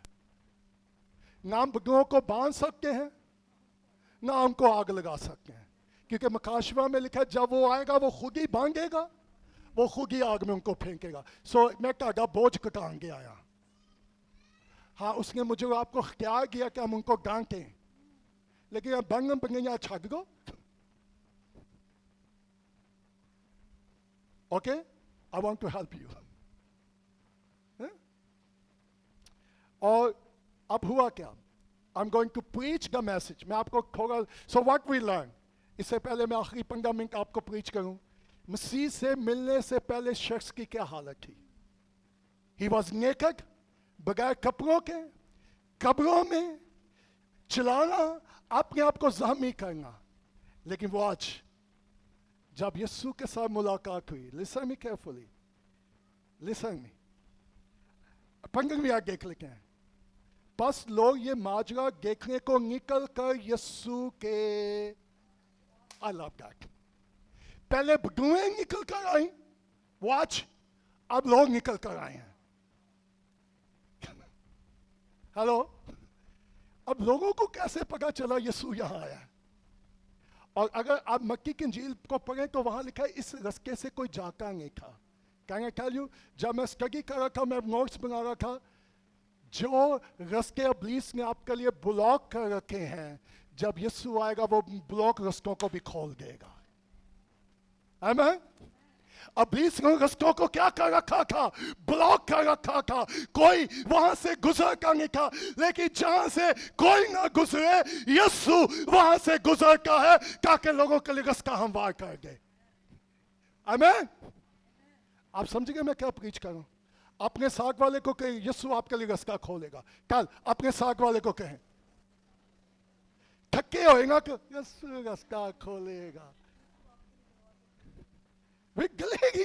ना हम बुजुर्गों को बांध सकते हैं, ना हमको आग लगा सकते हैं, क्योंकि मकाशवा में लिखा है जब वो आएगा वो खुद ही बांधेगा, वो खुद ही आग में उनको फेंकेगा। सो मैं ताड़ा बोझ कटांगे आया, हाँ उसने मुझे आपको इख्तियार किया कि हम उनको डांटें, लेकिन अब बंगम बंगैया छक दो। Okay I want to help you. और अब हुआ क्या, I am going to preach the message, मैं आपको थोड़ा, सो व्हाट वी लर्न, इससे पहले मैं आखिरी 15 मिनट आपको प्रीच करूं। मसीह से मिलने से पहले शख्स की क्या हालत थी, ही वॉज नेकेड, बगैर कपड़ों के, कब्रों में चलाना, अपने आप को ज़ख्मी करना। लेकिन वो आज जब यीशु के साथ मुलाकात हुई, listen me carefully, listen me, 15वीं आयत देख लेते हैं, बस लोग ये माजरा देखने को निकल कर यीशु के, आई लव दैट, पहले बुजुर्गें निकल कर आई, वॉच अब लोग निकल कर आए हैं। हेलो, अब लोगों को कैसे पता चला यीशु यहाँ आया? और अगर आप मत्ती की इंजील को पढ़ें तो वहाँ लिखा है इस रास्ते से कोई जाता नहीं था। कैन आई टेल यू, जब मैं स्टडी कर रहा था, मैं नोट्स बना रहा था, जो रास्ते इब्लीस ने आपके लिए ब्लॉक कर रखे हैं, जब यीशु आएगा वो ब्लॉक रास्तों को भी खोल देगा। आमीन। इब्लीस ने रास्तों को क्या कर रखा था, ब्लॉक कर रखा था, कोई वहां से गुजरता नहीं था, लेकिन जहां से कोई ना गुजरे यीशु वहां से गुजरता है, ताकि लोगों के लिए रास्ता हमवार कर दे। आमीन। आप समझ गए मैं क्या प्रीच कर रहा हूं? अपने साथ वाले को कहे यीशु आपके लिए रास्ता खोलेगा, कल अपने साथ वाले को कहें, थके होएगा कि यीशु रास्ता खोलेगा, गलेगी।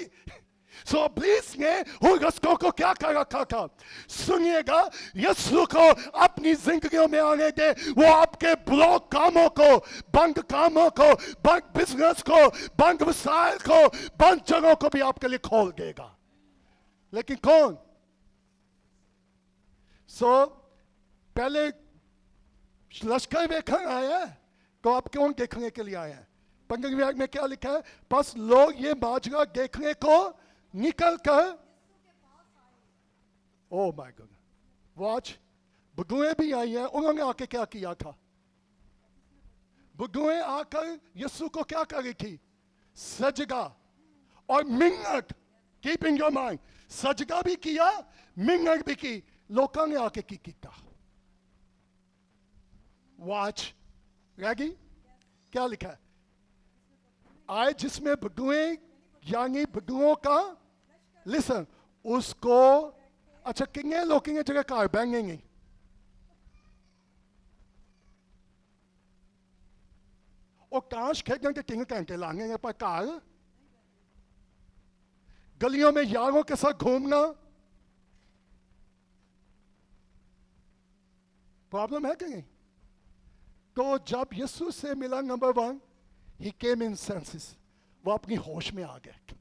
सो इब्लीस ने उन रास्तों को क्या कर रखा था, सुनिएगा, यीशु को अपनी जिंदगियों में आने दे, वो आपके ब्लॉक कामों को, बंद कामों को, बंद बिजनेस को, बंद वसाइल को, बंद जगहों को भी आपके लिए खोल देगा। लेकिन कौन? पहले लश्कर देखने आए हैं, तो आप क्यों देखने के लिए आए हैं? 15वीं आयत में क्या लिखा है, बस लोग ये माजरा देखने को निकल कर, ओ माय गॉड, वॉच, बुजुएं भी आई हैं, उन्होंने आके क्या किया था? बुजुएं आकर यीशु को क्या कर रही थी? सजगा और मिन्नत, कीप इन योर माइंड, सजगा भी किया, मिन्नत भी की, लोगों ने आके की था। वॉच रह गई? क्या लिखा है? आए जिसमें बटुएं यानी बटुओं का, लिसन, उसको, अच्छा किंगे लोग किंगे जगह कार बैंगेंगे, और काश खेलेंगे के किंगे घंटे लाएंगे पर कार, गलियों में यारों के साथ घूमना प्रॉब्लम है कि नहीं? तो जब यीशु से मिला, number 1, he came in senses, वो अपनी होश में आ गए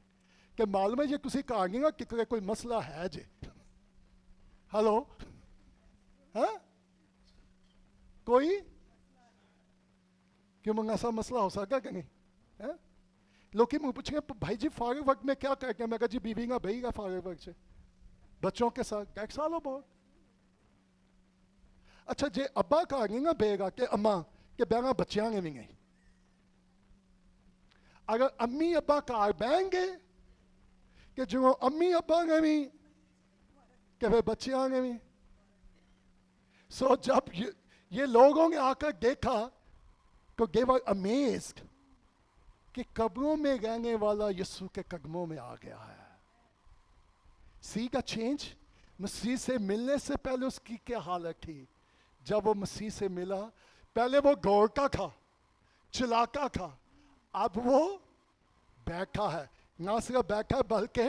कि मालूम है ये किसी कहांगा कि कोई मसला है जे, हेलो, हाँ, कोई क्यों मंगा सा मसला हो सका कि नहीं? है? लोग मुझे पूछेंगे भाई जी फारे वक्त में क्या करते हैं? मैं कहा जी बीवी का भाई का फारे वक्त से बच्चों के साथ एक सालों बहुत। अच्छा जे अब्बा कहांगा बेगा के अम्मा के बेगा बच्चियां भी नहीं, अगर अम्मी अब्बा कार बैंगे कि जो अम्मी अब्बा ने भी कि वे बच्चियां ने भी। सो जब ये लोगों ने आकर देखा तो they were amazed कि कब्रों में रहने वाला यीशु के कदमों में आ गया है। सी का चेंज, मसीह से मिलने से पहले उसकी क्या हालत थी? जब वो मसीह से मिला, पहले वो दौड़ता था, चिल्लाता था, अब वो बैठा है, ना सिर्फ बैठा है बल्कि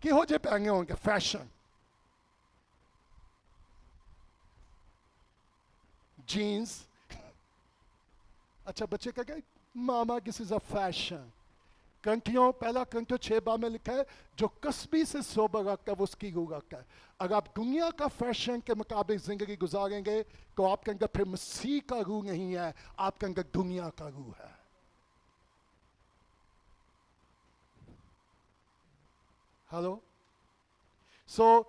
कि हो जे पहने होंगे फैशन, जीन्स। अच्छा बच्चे क्या कहे, मामा दिस इज अ फैशन। कंटियों पहला कंटियों 6 बार में लिखा है जो कसबी से सोबर रखता है वो उसकी रूह रखता है। अगर आप दुनिया का फैशन के मुताबिक जिंदगी गुजारेंगे तो आपके अंदर फिर मसीह का रूह नहीं है, आपके अंदर दुनिया का रूह है। हेलो, सो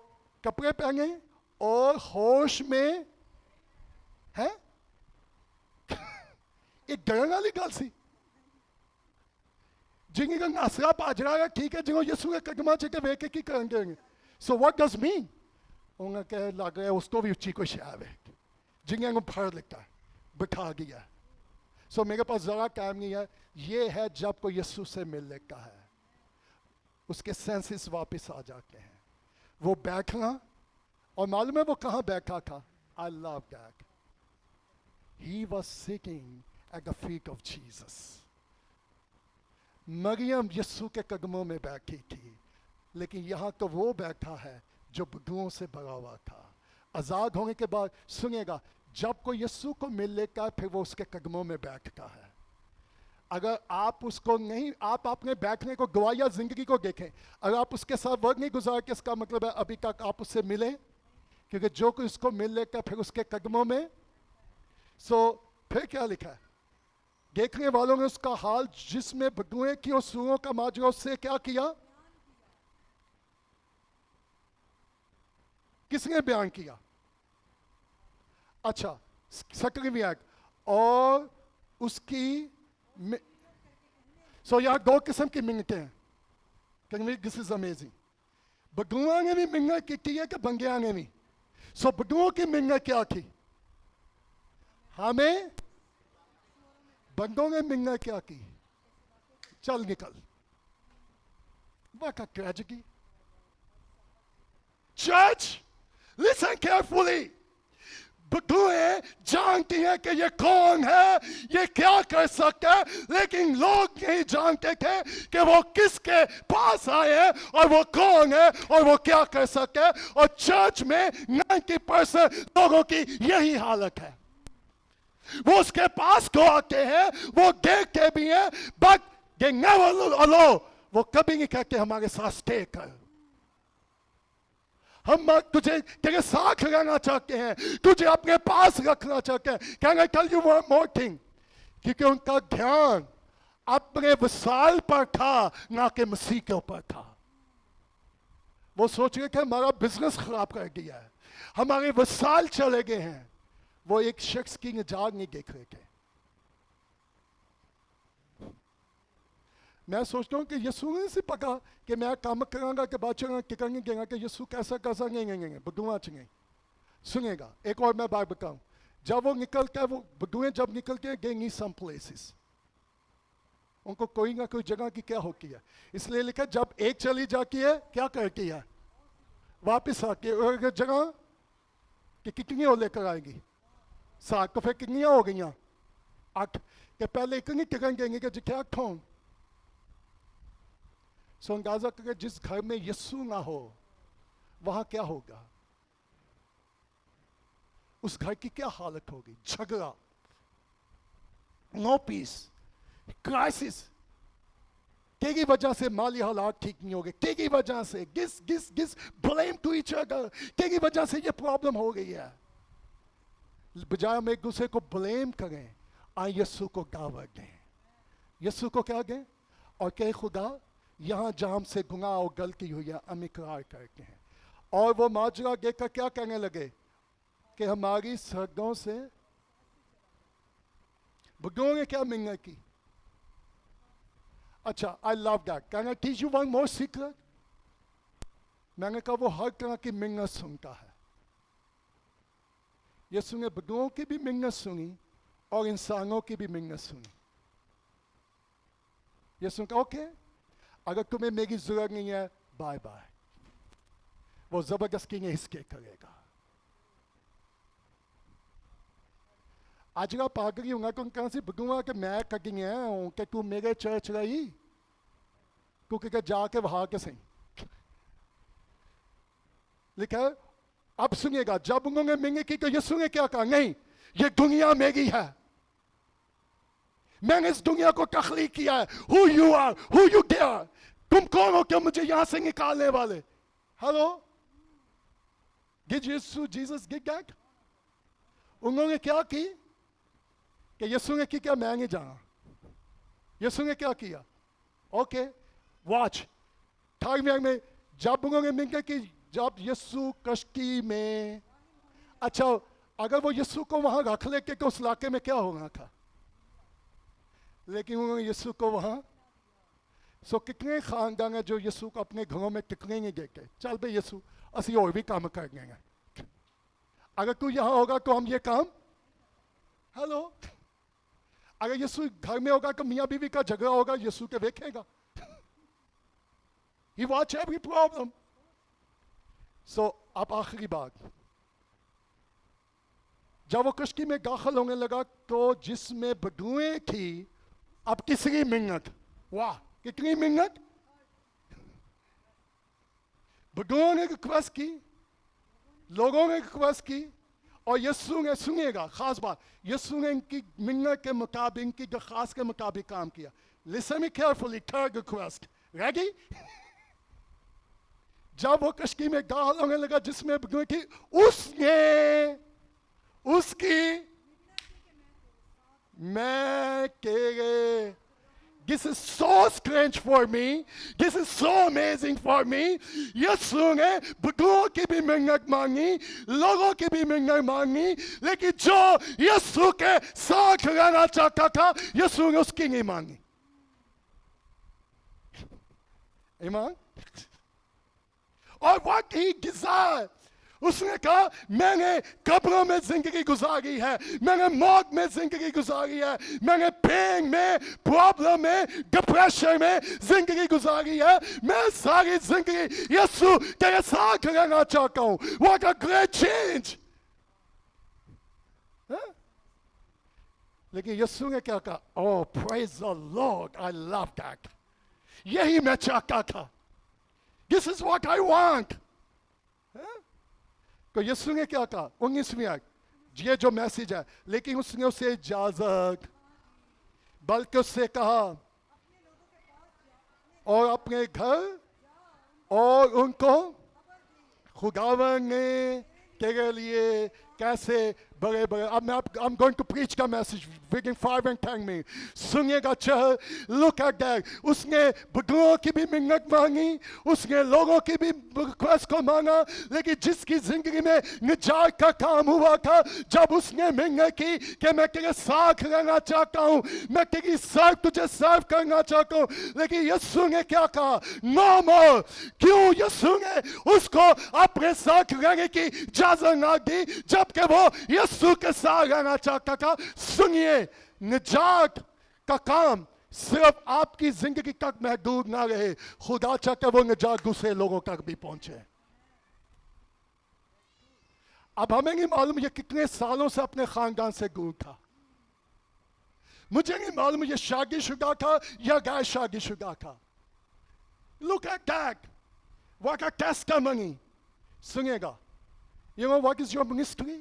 कपड़े पहने और होश में है एक डरने वाली गल सी। जिंगा नासरा पाजरा है ठीक है, जिंगो यीशु के कदमा च के वेख के की करेंगे। So what does mean? उन्हें कह लग रहा है उसको भी ऊंची कोई शायद है, जिंगा को फर लिखता है बिठा दिया। सो मेरे पास जरा टाइम नहीं है। ये है जब कोई यीशु से मिलने का है, उसके सेंसेस वापस आ जाते हैं। वो बैठना, और मालूम है वो कहाँ बैठा था? I love that, he was sitting at the feet of Jesus. मरियम यीशु के कदमों में बैठी थी, लेकिन यहाँ तो वो बैठा है जो बदुओं से भरा हुआ था। आज़ाद होने के बाद सुनेगा, जब कोई यीशु को मिल लेता है फिर वो उसके कदमों में बैठता है। अगर आप उसको नहीं, आप अपने बैठने को गवाया जिंदगी को देखें, अगर आप उसके साथ वक्त नहीं गुजार के, इसका मतलब है अभी तक आप उससे मिले, क्योंकि जो कोई उसको मिल लेता है फिर उसके कदमों में। सो फिर क्या लिखा है? देखने वालों ने उसका हाल जिसमें बटुएं की और सूरों का माजरा, उससे क्या किया? किसने बयान किया? अच्छा 17वीं आयत, और उसकी सो यहाँ 2 किस्म की मिन्नतें हैं। Can we, this is amazing. बटुआ ने भी मिन्नत की है कि बंगिया ने भी। सो बटुओं की मिन्नत क्या थी? हमें बंदों ने मिन्नत क्या की? चल निकल। What a tragedy. Church, listen carefully. बटुए जानती हैं कि ये कौन है, ये क्या कर सकता है, लेकिन लोग नहीं जानते थे कि वो किसके पास आए हैं और वो कौन है और वो क्या कर सकता है। और चर्च में 90% लोगों की यही हालत है। वो उसके पास को आते हैं, वो देखते भी हैं, बट they never allow, वो कभी नहीं कहते हमारे साथ स्टे कर, हम तुझे तेरे साथ रहना चाहते हैं, तुझे अपने पास रखना चाहते हैं। Can I tell you one more thing? क्योंकि उनका ध्यान अपने वसाइल पर था, ना कि मसीह के ऊपर था। वो सोच रहे थे हमारा बिजनेस खराब कर दिया है, हमारे वसाइल चले गए हैं। वो एक शख्स की निजात नहीं देख रहे थे। मैं सोचता हूँ कि यीशु ने से पका कि मैं काम करांगा कि बात चलेगा कि करेंगे देगा कि यीशु कैसा कैसा नहीं बदुआ चाहिए सुनेगा। एक और मैं बात बताऊँ, جب وہ نکلتا ہے, وہ بدوئیں جب نکلتے ہیں گئیں سم پلیسز, ان کو کوئی نہ کوئی جگہ کی کیا ہوتی ہے, اس لیے لکھا جب ایک چلی جاتی ہے کیا کرتی ہے, واپس آتی ہے. اور جگہ کہ کتنی وہ لے کر آئے گی, 7, تو پھر کتنی ہو گئی 8, کہ پہلے اتنی ٹکن دیں گے کہ جو کیا ٹھون. سو اندازہ کرے جس گھر میں یسوع نہ ہو وہاں کیا ہوگا, اس گھر کی کیا حالت ہوگی, جھگڑا, نو پیس, کرائسس. تیری وجہ سے مالی حالات ٹھیک نہیں ہوگے, تیری وجہ سے گس گس گس, بلیم ٹو ایچ ادر, تیری وجہ سے یہ پرابلم ہو گئی ہے. بجائے ہم ایک دوسرے کو بلیم کریں, آئیں یسوع کو دعوت دیں, یسوع کو کیا دیں, اور کہ خدا یہاں جہاں ہم سے گناہ اور غلطی ہوئی ہے ہم اقرار کرتے ہیں. اور وہ ماجرا دیکھ کر کیا کہنے لگے کہ ہماری سرگوں سے بدوؤں نے کیا منت کی. اچھا, I love that. Can I teach you one more secret? میں نے کہا وہ ہر طرح کی منت سنتا ہے. یسوع نے بدوؤں کی بھی منت سنی اور انسانوں کی بھی منت سنی. یسوع نے کہا اوکے, اگر تمہیں میری ضرورت نہیں ہے بائے بائے. وہ زبردستی نہیں اس کے کرے گا. آج کا پاگری ہوں گا تو ان کہاں سے بدوں کہ میں کٹیں ہوں کہ تو میرے چرچ رہی, کیونکہ جا کے وہاں کے صحیح لکھا ہے. اب سنیے گا, جب انہوں نے منگی کی تو یسوع نے کیا کہا, نہیں یہ دنیا میری ہے, میں نے اس دنیا کو تخلیق کیا ہے. Who you are, who you dare, تم کون ہو کہ مجھے یہاں سے نکالنے والے. Hello, did Jesus get that? انہوں نے کیا کی کہ یسوع نے کی کیا, میں نہیں جانا. یسوع نے کیا کیا, اوکے واچ تھرڈ میں جب انہوں نے منگی کی, جب یسوع کشتی میں, اچھا اگر وہ یسوع کو وہاں رکھ لے کے اس علاقے میں کیا ہونا تھا, لیکن انہوں نے یسوع کو وہاں. سو کتنے خاندان ہیں جو یسوع کو اپنے گھروں میں ٹکنے نہیں دیتے, چل بھائی یسوع اسی اور بھی کام کر دیں گے, اگر تو یہاں ہوگا تو ہم یہ کام. ہلو, اگر یسوع گھر میں ہوگا تو میاں بیوی کا جھگڑا ہوگا, یسوع کے دیکھے گا. He watch every problem. سو اب آخری بات, جب وہ کشتی میں داخل ہونے لگا تو جس میں بدوئیں تھی, اب تیسری منت. واہ کتنی منت, بدوؤں نے ریکویسٹ کی, لوگوں نے ریکویسٹ کی, اور یسوع نے, سنیے گا خاص بات, یسوع نے ان کی منت کے مطابق, ان کی درخواست کے مطابق کام کیا. Listen me carefully, third request. Ready? جب وہ کشتی میں داخل ہونے لگا جس میں بدوئیں تھی, اس نے اس کی میں تیرے. This is so strange for me. This is so amazing for me. یسوع نے بدوؤں کی بھی منت مانگی, لوگوں کی بھی منت مانگی, لیکن جو یسوع کے ساتھ رہنا چاہتا تھا یسوع نے اس کی نہیں مانگی. ایمان. اور what he desired, اس نے کہا میں نے قبروں میں زندگی گزاری ہے, میں نے موت میں زندگی گزاری ہے, میں نے پین میں, پرابلم میں, ڈپریشن میں زندگی گزاری ہے, میں ساری زندگی یسوع تیرے ساتھ رہنا چاہتا ہوں. What a great change. لیکن یسوع نے کیا کہا, oh praise the Lord, I love that. یہی میں چاہتا تھا. This is what I want. تو یسوع نے کیا کہا 19ویں آیت, یہ جو میسج ہے, لیکن اس نے اسے اجازت, بلکہ اس سے کہا اور اپنے گھر اور ان کو خداوند نے تیرے لیے کیسے بڑے بڑے. اب میں I'm going to preach the message within 5 and 10 minutes. سنیے گا چاہے, look at that. اس نے بدوؤں کی بھی منت مانگی, اس نے لوگوں کی بھی ریکویسٹ کو مانگا, لیکن جس کی زندگی میں نجات کا کام ہوا تھا, جب اس نے منت کی کہ میں تیرے ساتھ رہنا چاہتا ہوں, میں تیری ساتھ تجھے سرو کرنا چاہتا ہوں, لیکن یسوع نے کیا کہا, no more. کیوں یسوع نے اس کو اپنے ساتھ رہنے کی اجازت نہ دی؟ جب जबकि वो यीशु के साथ रहना चाहता था। सुनिए, निजात का काम सिर्फ आपकी जिंदगी तक महदूद ना रहे, खुदा चाहता वो निजात दूसरे लोगों तक भी पहुंचे। अब हमें नहीं मालूम ये कितने सालों से अपने खानदान से दूर था, मुझे नहीं मालूम ये शादीशुदा था या गैर शादीशुदा था। Look at that. What a testimony. सुनिएगा, you know what is your ministry?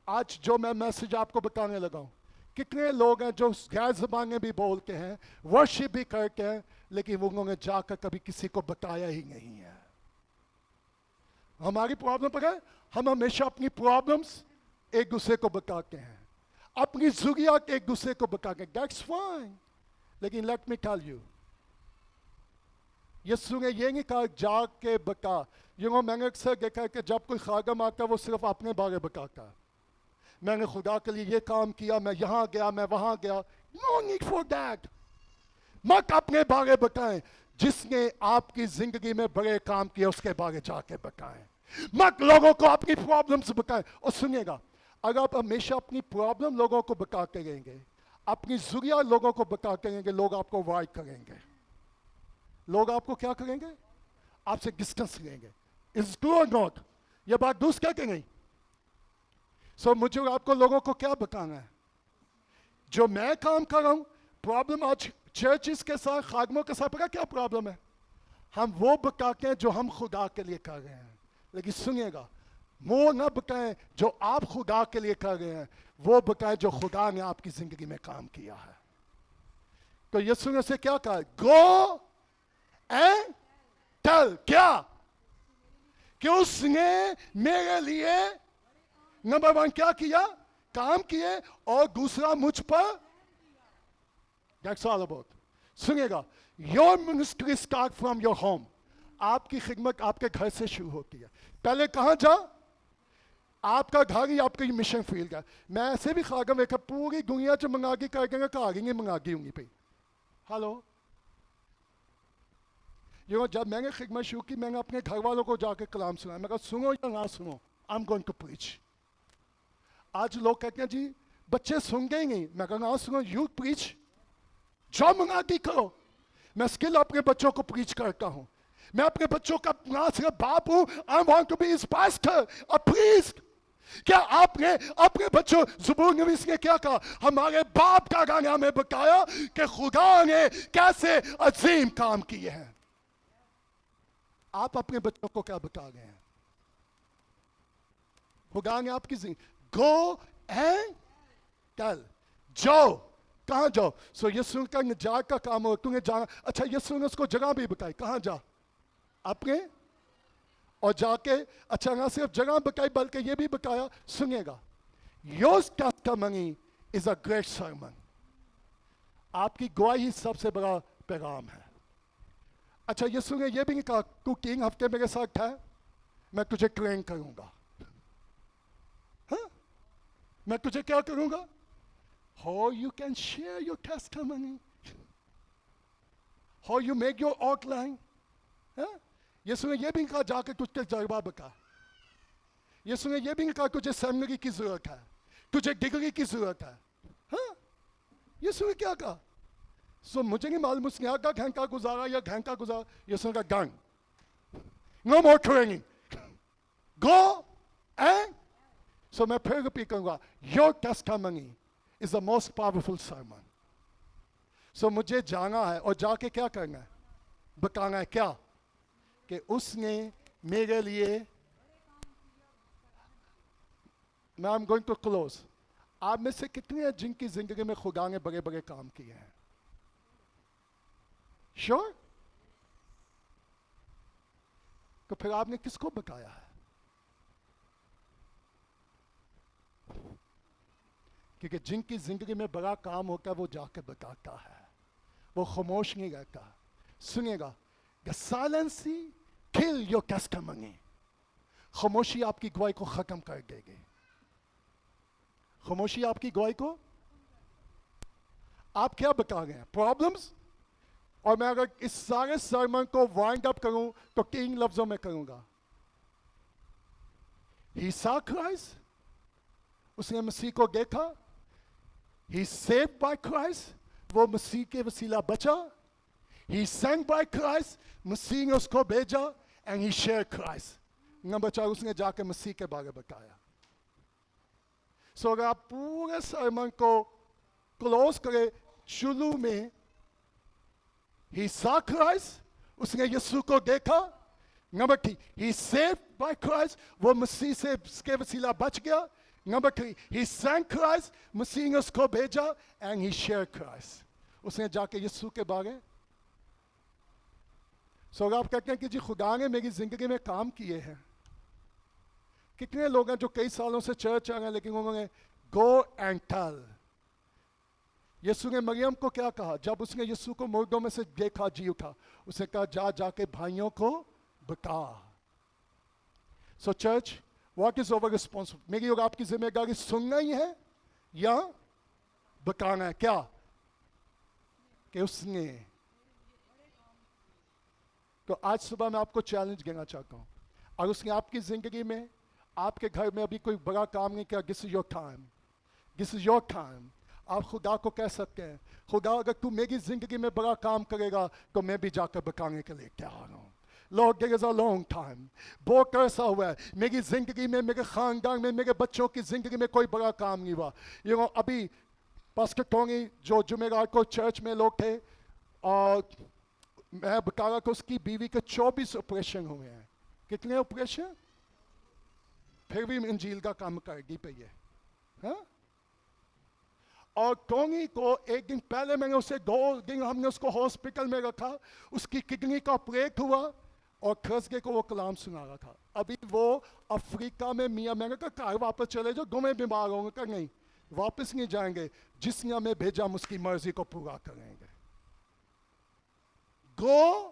आज जो मैं मैसेज आपको बताने लगा हूं, कितने लोग हैं जो गैर ज़बानें भी बोलते हैं, वर्शिप भी करते हैं, लेकिन वो उन्होंने जाकर कभी किसी को बताया ही नहीं है। हमारी प्रॉब्लम पर है, हम हमेशा अपनी प्रॉब्लम्स एक दूसरे को बताते हैं, अपनी ज़रूरियात एक दूसरे को बताते हैं। दैट्स फाइन, लेकिन लेट मी टेल यू, यीशु ने ये नहीं कहा जाके बता। मैंने अक्सर देखा है कि जब कोई खादम आता है वो सिर्फ अपने बारे बताता है, मैंने खुदा के लिए ये काम किया, मैं यहाँ गया, मैं वहाँ गया। No need for that. मत अपने बारे बताएं, जिसने आपकी जिंदगी में बड़े काम किए उसके बारे जाके बताएं। मत लोगों को अपनी प्रॉब्लम्स बताएं। और सुनिएगा, अगर आप हमेशा अपनी प्रॉब्लम लोगों को बताते रहेंगे, अपनी ज़रूरियात लोगों को बताते रहेंगे, लोग आपको अवॉइड करेंगे, लोग आपको क्या करेंगे, आपसे डिस्टेंस लेंगे। इज ट्रू और नॉट? ये बात दूसरे क्या कहेंगे? सो मुझे आपको लोगों को क्या बताना है? जो मैं काम कर रहा हूं, प्रॉब्लम आज चर्चिस के साथ, खादमों के साथ, पता क्या प्रॉब्लम है? हम वो बताते हैं जो हम खुदा के लिए कर रहे हैं, लेकिन सुनिएगा, वो ना बताएं जो आप खुदा के लिए कर रहे हैं, वो बताएं जो खुदा ने आपकी जिंदगी में काम किया है। तो यीशु ने से क्या कहा? Go and tell. क्या? कि उसने मेरे लिए नंबर 1 क्या किया? काम किए, और दूसरा मुझ पर। That's all about. सुनिएगा, your ministry start from your home. आपकी खिदमत आपके घर से शुरू होती है। पहले कहाँ जा? आपका घर ही आपकी मिशन फील्ड है। मैं ऐसे भी खागम देखा, पूरी दुनिया से मंगागी कर देंगे, कहांगे मंगागी होंगी पे। हेलो, जब मैंने खिदमत शुरू की, मैंने अपने घर वालों को जाके कलाम सुना। मैं कहा सुनो या ना सुनो, I'm going to preach. आज लोग कहते हैं जी बच्चे सुनते ही नहीं। मैं कहा सुनो, यू प्रीच, जो मंगाती करो। मैं स्किल अपने बच्चों को प्रीच करता हूँ। मैं अपने बच्चों का ना सिर्फ बाप हूँ, I want to be his pastor, a priest. क्या आपने अपने बच्चों, ज़बूर नवीस ने क्या कहा? हमारे बाप का गाना हमें बताया कि खुदा ने कैसे अजीम काम किए हैं। आप अपने बच्चों को क्या बता रहे हैं? खुदा ने आपकी जिंदगी। Go and tell. जाओ। कहाँ जाओ? सो यीशु का निजात का काम हो, तुम्हें जाना। अच्छा, यीशु ने उसको जगह भी बताई, कहाँ जा? अपने और जाके, अच्छा ना सिर्फ जगह बताई बल्कि ये भी बताया, सुनिएगा, your testimony is a great sermon. आपकी गवाही सबसे बड़ा पैगाम है। अच्छा, यीशु ने ये भी नहीं कहा तू 3 हफ्ते मेरे साथ है, मैं तुझे ट्रेन करूंगा। हाँ, मैं तुझे क्या करूंगा? How you can share your testimony, how you make your outline. हाँ? यीशु ने ये भी कहा जाके तुझे तजर्बा बता। यीशु ने ये भी कहा तुझे सेमिनरी की जरूरत है, तुझे डिग्री की जरूरत है। हाँ? यीशु ने क्या कहा? सो मुझे नहीं मालूम उसने आधा घंटा गुजारा या घंटा गुजारा। यीशु ने कहा done, no more training, go and. So मैं फिर रिपीट करूंगा, your testimony is the most powerful sermon. So मुझे जाना है और जाके क्या करना है? बताना है क्या? कि उसने मेरे लिए। I'm going to close. आप में से कितने हैं जिनकी जिंदगी में खुदा ने बड़े बड़े काम किए हैं? Sure? तो फिर आपने किसको बताया है? क्योंकि जिनकी जिंदगी में बड़ा काम होता है वो जाके बताता है, वो खामोश नहीं रहता। सुनिएगा, the silence kill your testimony. खामोशी आपकी गवाही को खत्म कर देगी। खामोशी आपकी गवाही को। आप क्या बता रहे हैं? प्रॉब्लम्स। और मैं अगर इस सारे सरमन को वाइंड अप करूं तो 3 लफ्जों में करूंगा। He sacrificed उसने मसीह को देखा, he saved by Christ, वो मसीह के वसीला बचा, he sent by Christ, मसीह ने उसको भेजा, and he shared Christ. Number 4, उसने जाके मसीह के बारे में बताया. So अगर आप पूरे सरमन को क्लोज करें, शुरू में he saw Christ, उसने यीशु को देखा. Number 3, he saved by Christ, वो मसीह से उसके वसीला बच गया. Number 3, he sent Christ, मसीह ने उसको भेजा, and he shared Christ. उसने जाके यीशु के बारे. So अगर आप कहते हैं कि जी खुदा ने मेरी जिंदगी में काम किए हैं, कितने लोग हैं जो कई सालों से चर्च आ रहे हैं लेकिन उन्होंने go and tell. यीशु ने मरियम को क्या कहा जब उसने यीशु को मुर्दों में से देखा, जी उठा, उसने कहा जाके भाइयों को बता. So church, what is our responsibility? मेरी और आपकी जिम्मेदारी सुनना ही है या बताना है? क्या कि उसने. तो आज सुबह मैं आपको चैलेंज देना चाहता हूं, और उसने आपकी जिंदगी में, आपके घर में अभी कोई बड़ा काम नहीं किया, this is your time, this is your time. आप खुदा को कह सकते हैं, खुदा अगर तू मेरी जिंदगी में बड़ा काम करेगा तो मैं भी जाकर बताने के लिए तैयार हूं. Lord, there is a long time. बहुत ऐसा हुआ है मेरी जिंदगी में, मेरे खानदान में, मेरे बच्चों की जिंदगी में कोई बड़ा काम नहीं हुआ. अभी पास्टर टोनी जो जुमेरात को चर्च में लोग थे, और मैं बता रहा था उसकी बीवी के 24 ऑपरेशन हुए हैं. कितने ऑपरेशन? फिर भी इंजील का काम करगी पे ये. हाँ? और टोनी को एक दिन पहले मैंने उसे 2 दिन हमने उसको हॉस्पिटल में रखा, उसकी किडनी का ऑपरेट हुआ, और थर्सडे को वो कलाम सुना रहा था. अभी वो अफ्रीका में मियाँ, मैंने कहा घर वापस चले जाओ, घूमे बीमार होंगे. कहा नहीं, वापस नहीं जाएंगे, जिसने हमें भेजा हम उसकी मर्जी को पूरा करेंगे. Go,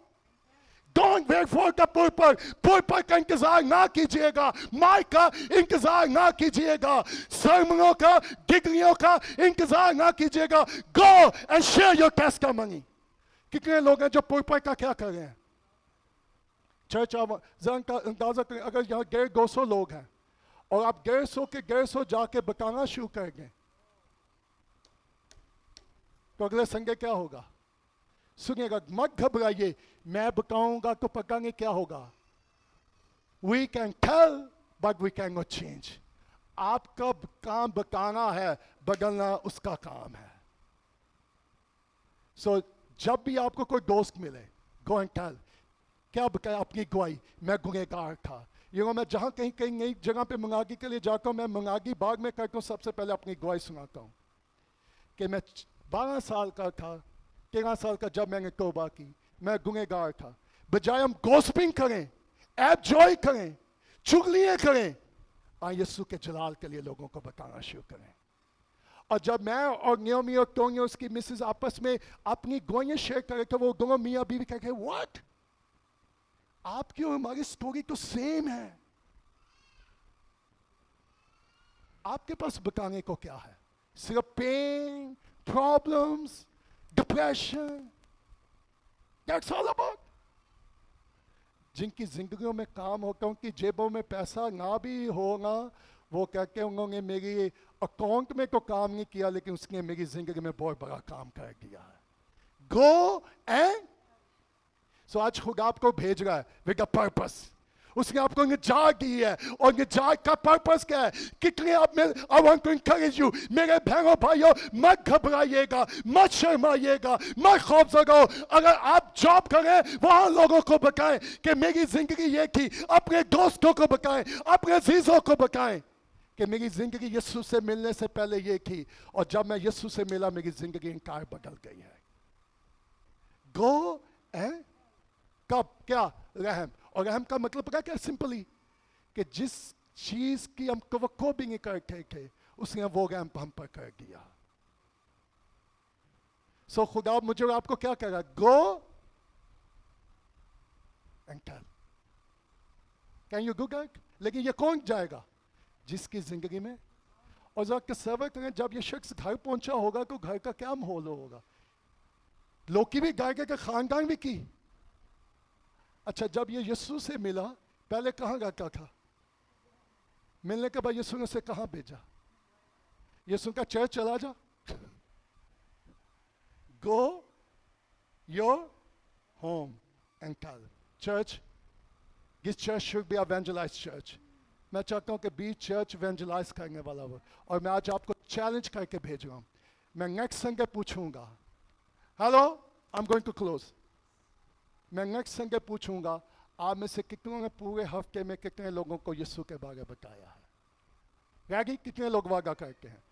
don't wait for the pulpit का इंतजार ना कीजिएगा, माइक का इंतजार ना कीजिएगा, सरमनों का, डिग्रियों का इंतजार ना कीजिएगा. Go and share your testimony. कितने लोग हैं जो पुलपिट का क्या कर रहे हैं? चर्च अंदाजा करें, अगर यहाँ 150 लोग हैं और आप 150 जाके बताना शुरू कर दें तो अगले संडे क्या होगा? सुनिएगा, मत घबराइए, मैं बताऊंगा तो पता नहीं क्या होगा. We can tell but we cannot change. आपका काम बताना है, बदलना उसका काम है. सो जब भी आपको कोई दोस्त मिले, गो एंड टेल. क्या बताया अपनी गवाही? मैं गुनहगार था. मैं जहाँ कहीं नई जगह पे मंगागी के लिए जाता हूँ, मैं मंगागी बाग में करता हूँ, सबसे पहले अपनी गवाही सुनाता हूँ कि मैं 12 साल का था, 13 साल का जब मैंने तौबा की, मैं गुनहगार था. बजाय हम गॉसिपिंग करें, एंजॉय करें, चुगलियाँ करें, यीशु के जलाल के लिए लोगों को बताना शुरू करें. और जब मैं और नियोमी और टोनी उसकी मिसेस आपस में अपनी गवाहियाँ शेयर करें तो वो दोनों मियाँ बीवी कहेंगे, व्हाट, आपकी और हमारी स्टोरी तो सेम है, आपके पास बताने को क्या है? सिर्फ pain, problems, depression, that's all about. जिनकी जिंदगियों में काम होता है, उनकी जेबों में पैसा ना भी होगा, वो कहते हैं उन्होंने मेरी अकाउंट में तो काम नहीं किया लेकिन उसने मेरी जिंदगी में बहुत बड़ा काम कर दिया है. Go and. सो आज खुदा आपको भेज रहा है विद अ पर्पस. उसने आपको निजात दी है, और निजात का पर्पस क्या है? कितने आप में, I want to encourage you, मेरे बहनों भाइयों, मत घबराइएगा, मत शर्माइएगा, मत खौफजदा हो. अगर आप जॉब करें, वहां लोगों को बताएं कि मेरी जिंदगी ये थी, अपने दोस्तों को बताएं, अपने अजीजों को बताएं कि मेरी जिंदगी यीशु से मिलने से पहले ये थी, और जब मैं यीशु से मिला मेरी जिंदगी इंकार बदल गई है. गो एंड कब? क्या? रहम. और रहम का मतलब पता क्या? सिंपली कि जिस चीज की हम तवक्को भी नहीं करते थे उसने वो रहम हम पर कर दिया. सो खुदा मुझे और आपको क्या कह रहा है? Go and tell. Can you do that? लेकिन ये कौन जाएगा? जिसकी जिंदगी में. और जरा तसव्वुर करें, जब ये शख्स घर पहुंचा होगा तो घर का क्या माहौल होगा? लोग की भी गाय के खानदान भी की. अच्छा, जब ये यीशु से मिला, पहले कहाँ जाता था? मिलने के बाद यीशु ने उसे कहाँ भेजा? यीशु का चर्च चला जा. Go your home and tell. Church, this church should be evangelized church. मैं चाहता हूँ कि बी चर्च evangelise करने वाला हो. और मैं आज आपको चैलेंज करके भेज रहा हूँ. मैं नेक्स्ट संडे पूछूंगा. Hello, I'm going to close. मैं नेक्स्ट संडे पूछूंगा, आप में से कितनों ने पूरे हफ्ते में कितने लोगों को यीशु के बारे में बताया है? रैगी, कितने लोग वादा करते हैं?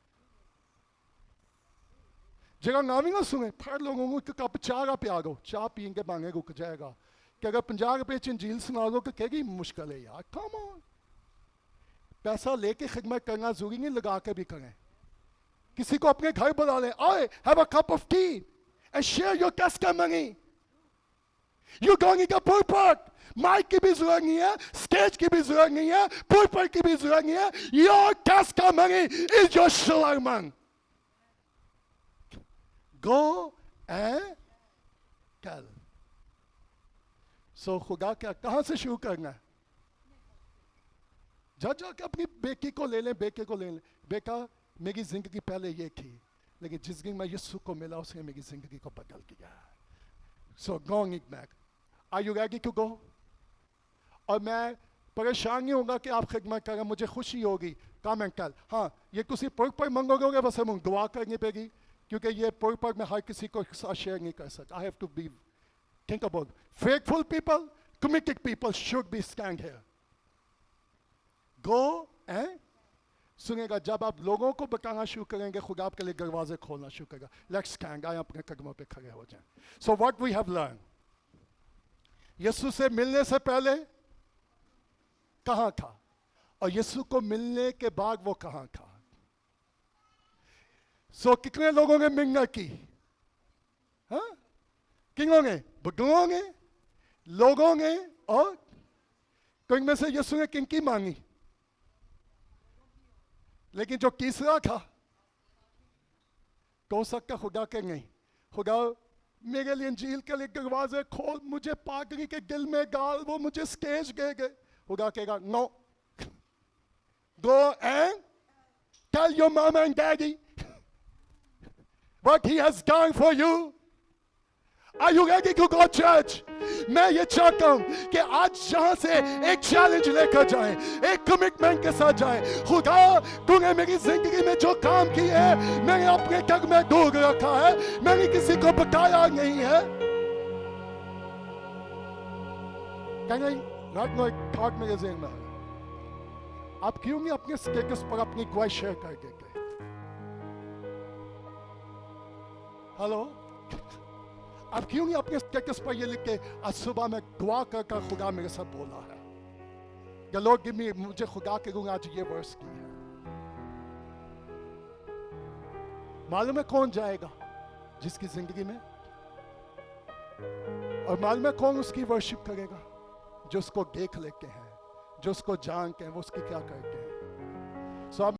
जगह नामी ना सुने, हर लोगों को एक कप चाय पिया दो, चाय पीएंगे मांगे रुक जाएगा. कि अगर 50 रुपए इंजील सुना दो तो कहेगी मुश्किल है यार. कम ऑन, पैसा लेके खिदमत करना जरूरी नहीं, लगा के भी करें. किसी को अपने घर बुला लें. ओए, have a cup of tea and share your testimony. You're going to pulpit. Mic की भी जरूरत नहीं है, स्टेज की भी जरूरत नहीं है, pulpit की भी जरूरत नहीं है. Your testimony is your sermon. Go and tell. So खुदा क्या कहाँ से शुरू करना है? जाके अपनी बेटी को ले लें, बेटे को ले लें. बेटा, मेरी जिंदगी पहले ये थी, लेकिन जिस दिन मैं यीशु को मिला उसने मेरी जिंदगी को बदल दिया. So going back. Are you ready to go? और मैं परेशान नहीं होगा कि आप खिदमत करें, मुझे खुशी होगी. Come and tell. हाँ, ये किसी पर मंगोगे बस हम दुआ करनी पड़ेगी, क्योंकि ये पर मैं हर किसी को साथ शेयर नहीं कर सकता. I have to be, think about, faithful people, committed people should be stand here. Go and सुनेगा. जब आप लोगों को बताना शुरू करेंगे, खुदा आपके लिए दरवाजे खोलना शुरू करेगा. Let's stand. आए अपने कदमों पे खड़े हो जाएं. So what we have learned, यीशु से मिलने से पहले कहाँ था, और यीशु को मिलने के बाद वो कहाँ था. So कितने लोगों ने मिलना की? हाँ, कितनों ने? बुजुर्गों ने, लोगों ने, और कोई में से यीशु ने किनकी मांगी? लेकिन जो तीसरा था, तो सकता खुदा के नहीं. खुदा मेरे लिए इंजील के लिए दरवाजे खोल, मुझे पागली के दिल में डाल, वो मुझे स्टेज दे गए. खुदा कहेगा no. Go and tell your mama and daddy what he has done for you. Are you ready to go church? मैं ये चाहता हूँ कि आज यहाँ से एक चैलेंज लेकर जाएं, एक कमिटमेंट के साथ जाएं. खुदा, तूने मेरी जिंदगी में जो काम किए है, मैंने अपने घर में दूर रखा है, मैंने किसी को बताया नहीं है. कहेंगे रात में एक थॉट मेरे ज़हन में है, आप क्यों नहीं अपने स्टेटस पर अपनी गवाही शेयर कर देते? हेलो, आप क्यों नहीं अपने स्टेटस पर ये लिख के, आज सुबह में दुआ कर खुदा मेरे साथ बोला है, या लॉर्ड गिव मी, मुझे खुदा के गुण आज ये वर्स की है. मालूम है कौन जाएगा जिसकी जिंदगी में, और मालूम है कौन उसकी वर्शिप करेगा? जो उसको देख लेते हैं, जो उसको जानते हैं, वो उसकी क्या करते हैं. सो